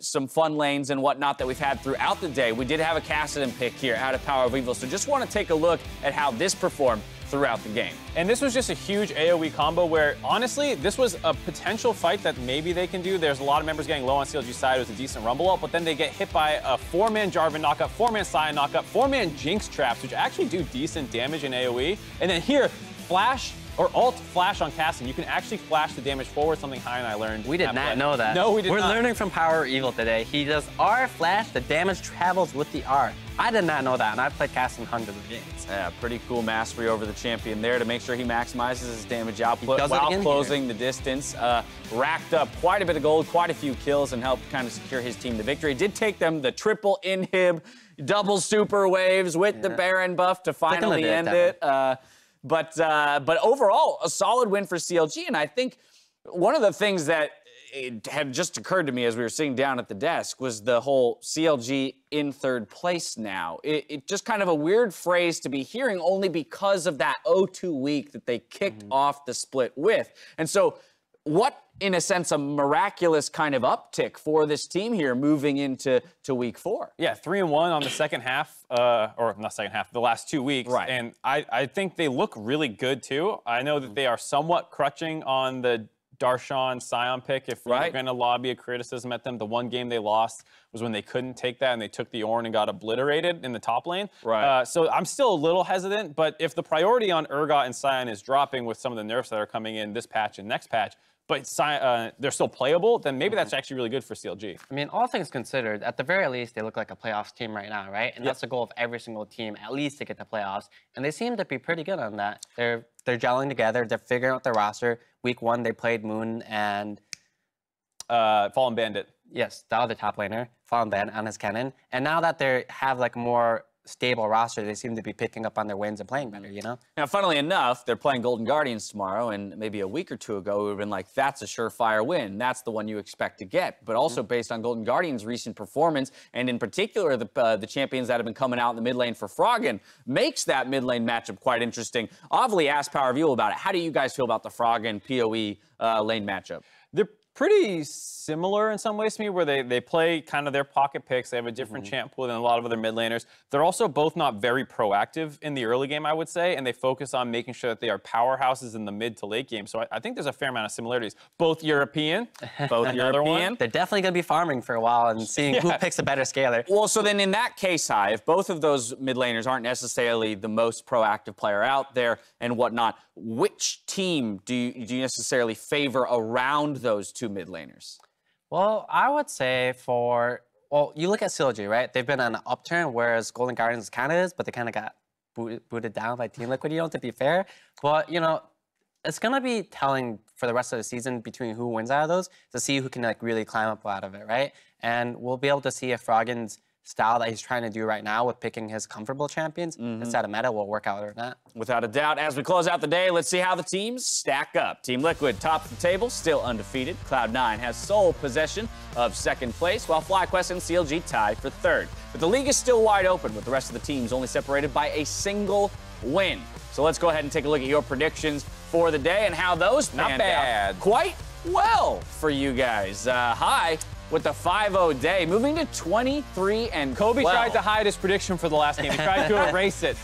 some fun lanes and whatnot that we've had throughout the day, we did have a Cassidon pick here out of Power of Evil. So just want to take a look at how this performed throughout the game. And this was just a huge AoE combo where, honestly, this was a potential fight that maybe they can do. There's a lot of members getting low on CLG's side. It was a decent Rumble ult, but then they get hit by a 4-man Jarvan knockup, 4-man Sion knockup, 4-man Jinx traps, which actually do decent damage in AoE. And then here, flash or alt flash on Caston. You can actually flash the damage forward, something High and I learned. We did not know that. No, we did not. We're learning from Power Evil today. He does R flash, the damage travels with the R. I did not know that, and I've played Caston hundreds of games. Yeah, pretty cool mastery over the champion there to make sure he maximizes his damage output while closing the distance. Racked up quite a bit of gold, quite a few kills, and helped kind of secure his team the victory. It did take them the triple inhib, double super waves with the Baron buff to finally end it. But overall, a solid win for CLG, and I think one of the things that it had just occurred to me as we were sitting down at the desk was the whole CLG in 3rd place now. It just kind of a weird phrase to be hearing only because of that 0-2 week that they kicked off the split with. And so what, in a sense, a miraculous kind of uptick for this team here moving into week 4. Yeah, 3-1 on the second half, or not second half, the last 2 weeks. Right. And I think they look really good too. I know that they are somewhat crutching on the Darshan Sion pick. If we're going to lobby a criticism at them, the one game they lost was when they couldn't take that and they took the Ornn and got obliterated in the top lane. Right. So I'm still a little hesitant, but if the priority on Urgot and Sion is dropping with some of the nerfs that are coming in this patch and next patch, but they're still playable, then maybe that's actually really good for CLG. I mean, all things considered, at the very least, they look like a playoffs team right now, right? And that's the goal of every single team, at least to get to playoffs. And they seem to be pretty good on that. They're gelling together. They're figuring out their roster. Week 1, they played Moon and Fallen Bandit. Yes, the other top laner, Fallen Bandit on his cannon. And now that they have like more stable roster. They seem to be picking up on their wins and playing better, you know? Now, funnily enough, they're playing Golden Guardians tomorrow, and maybe a week or two ago, we would have been like, that's a surefire win. That's the one you expect to get. But also based on Golden Guardians' recent performance, and in particular, the champions that have been coming out in the mid lane for Froggen, makes that mid lane matchup quite interesting. Avli asked Power View about it. How do you guys feel about the Froggen PoE lane matchup? They're pretty similar in some ways to me, where they play kind of their pocket picks. They have a different champ pool than a lot of other mid laners. They're also both not very proactive in the early game, I would say, and they focus on making sure that they are powerhouses in the mid to late game. So I think there's a fair amount of similarities. Both European, both European. They're definitely going to be farming for a while and seeing who picks a better scaler. Well, so then in that case, Hai, if both of those mid laners aren't necessarily the most proactive player out there and whatnot, which team do you necessarily favor around those two mid laners? Well, I would say well, you look at CLG, right? They've been on an upturn, whereas Golden Guardians kind of is, but they kind of got booted down by Team Liquid, to be fair. But, it's going to be telling for the rest of the season between who wins out of those to see who can, really climb up out of it, right? And we'll be able to see if Froggen's style that he's trying to do right now with picking his comfortable champions instead of meta will work out or not. Without a doubt. As we close out the day, let's see how the teams stack up. Team Liquid tops the table, still undefeated. Cloud9 has sole possession of second place, while FlyQuest and CLG tie for third. But the league is still wide open, with the rest of the teams only separated by a single win. So let's go ahead and take a look at your predictions for the day and how those panned out quite well for you guys. Hai with the 5-0 day, moving to 23 and Kobe tried to hide his prediction for the last game. He tried to erase it.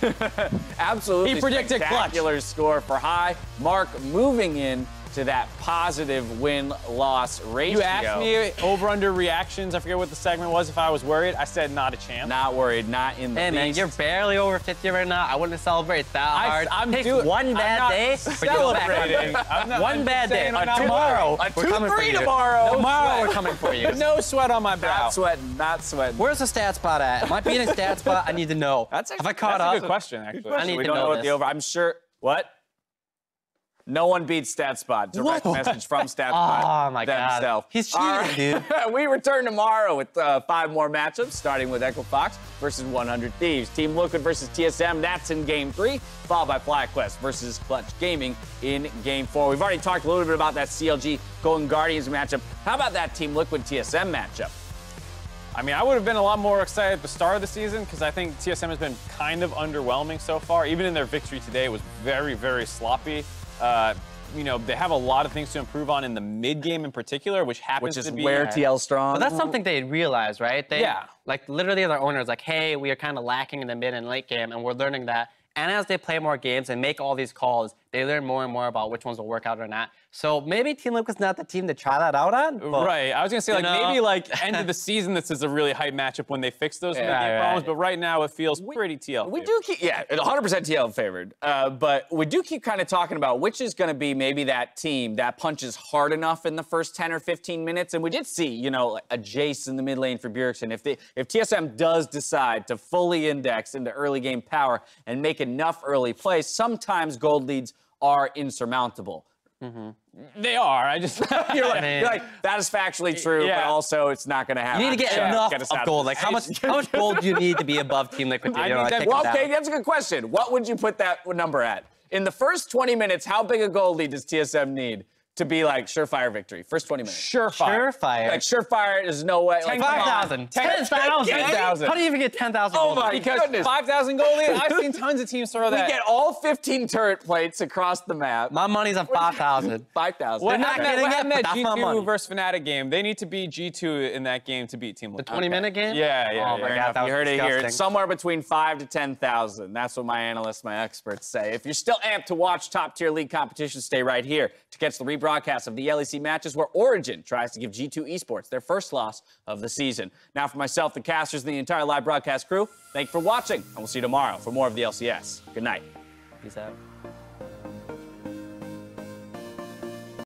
Absolutely. He predicted spectacular score for Hai. Mark moving in to that positive win-loss ratio. You asked me over-under reactions. I forget what the segment was. If I was worried, I said not a chance. Not worried, not in the Hey, man, you're barely over 50 right now. I wouldn't celebrate that hard. I'm Take doing one bad day. Celebrating. One bad day. Tomorrow, we're coming for you. Tomorrow, we're coming for you. No sweat on my brow. Not sweating, not sweating. Where's the stat spot at? Am I beating a stat spot? I need to know. Have I caught That's up? a good question, actually. I need We to don't know know what this. the over. I'm sure. What? No one beats StatSpot. Direct message from StatSpot. Oh, my God. themselves. He's cheating, dude. We return tomorrow with 5 more matchups, starting with Equifox versus 100 Thieves. Team Liquid versus TSM, that's in Game 3, followed by FlyQuest versus Clutch Gaming in Game 4. We've already talked a little bit about that CLG Golden Guardians matchup. How about that Team Liquid TSM matchup? I mean, I would have been a lot more excited at the start of the season because I think TSM has been kind of underwhelming so far. Even in their victory today, it was very, very sloppy. They have a lot of things to improve on in the mid game in particular, which happens to be where TL strong. But that's something they realize, right? Literally their owner's like, hey, we are kind of lacking in the mid and late game, and we're learning that. And as they play more games and make all these calls, they learn more and more about which ones will work out or not. So maybe Team Liquid's not the team to try that out on. But, right. I was going to say, maybe end of the season, this is a really hype matchup when they fix those mid-game problems. But right now, it feels pretty TL. We do keep, 100% TL favored. But we do keep kind of talking about which is going to be maybe that team that punches hard enough in the first 10 or 15 minutes. And we did see, a Jace in the mid lane for Bjergsen. If TSM does decide to fully index into early game power and make enough early plays, sometimes gold leads are insurmountable. They are. You're like, that is factually true, but also it's not going to happen. You need to get enough of gold. Like, how much gold do you need to be above Team Liquid? Okay, that's a good question. What would you put that number at? In the first 20 minutes, how big a gold lead does TSM need to be surefire victory? First 20 minutes. Surefire. Surefire is no way. 5,000. 10,000. How do you even get 10,000 Oh gold? my goodness. 5,000 gold lead? I've seen tons of teams throw that. We get all 15 turret plates across the map. My money's on 5,000. 5,000. They're not getting it, that but that's my money. G2 versus Fnatic game, they need to be G2 in that game to beat Team Liquid. The 20-minute game? Yeah. Oh my God, that was You heard it here. disgusting. It's somewhere between 5 to 10,000. That's what my analysts, my experts say. If you're still amped to watch top-tier league competition, stay right here to catch the rebroadcast of the LEC matches where Origin tries to give G2 Esports their first loss of the season. Now for myself, the casters, and the entire live broadcast crew, thank you for watching, and we'll see you tomorrow for more of the LCS. Good night. Peace out.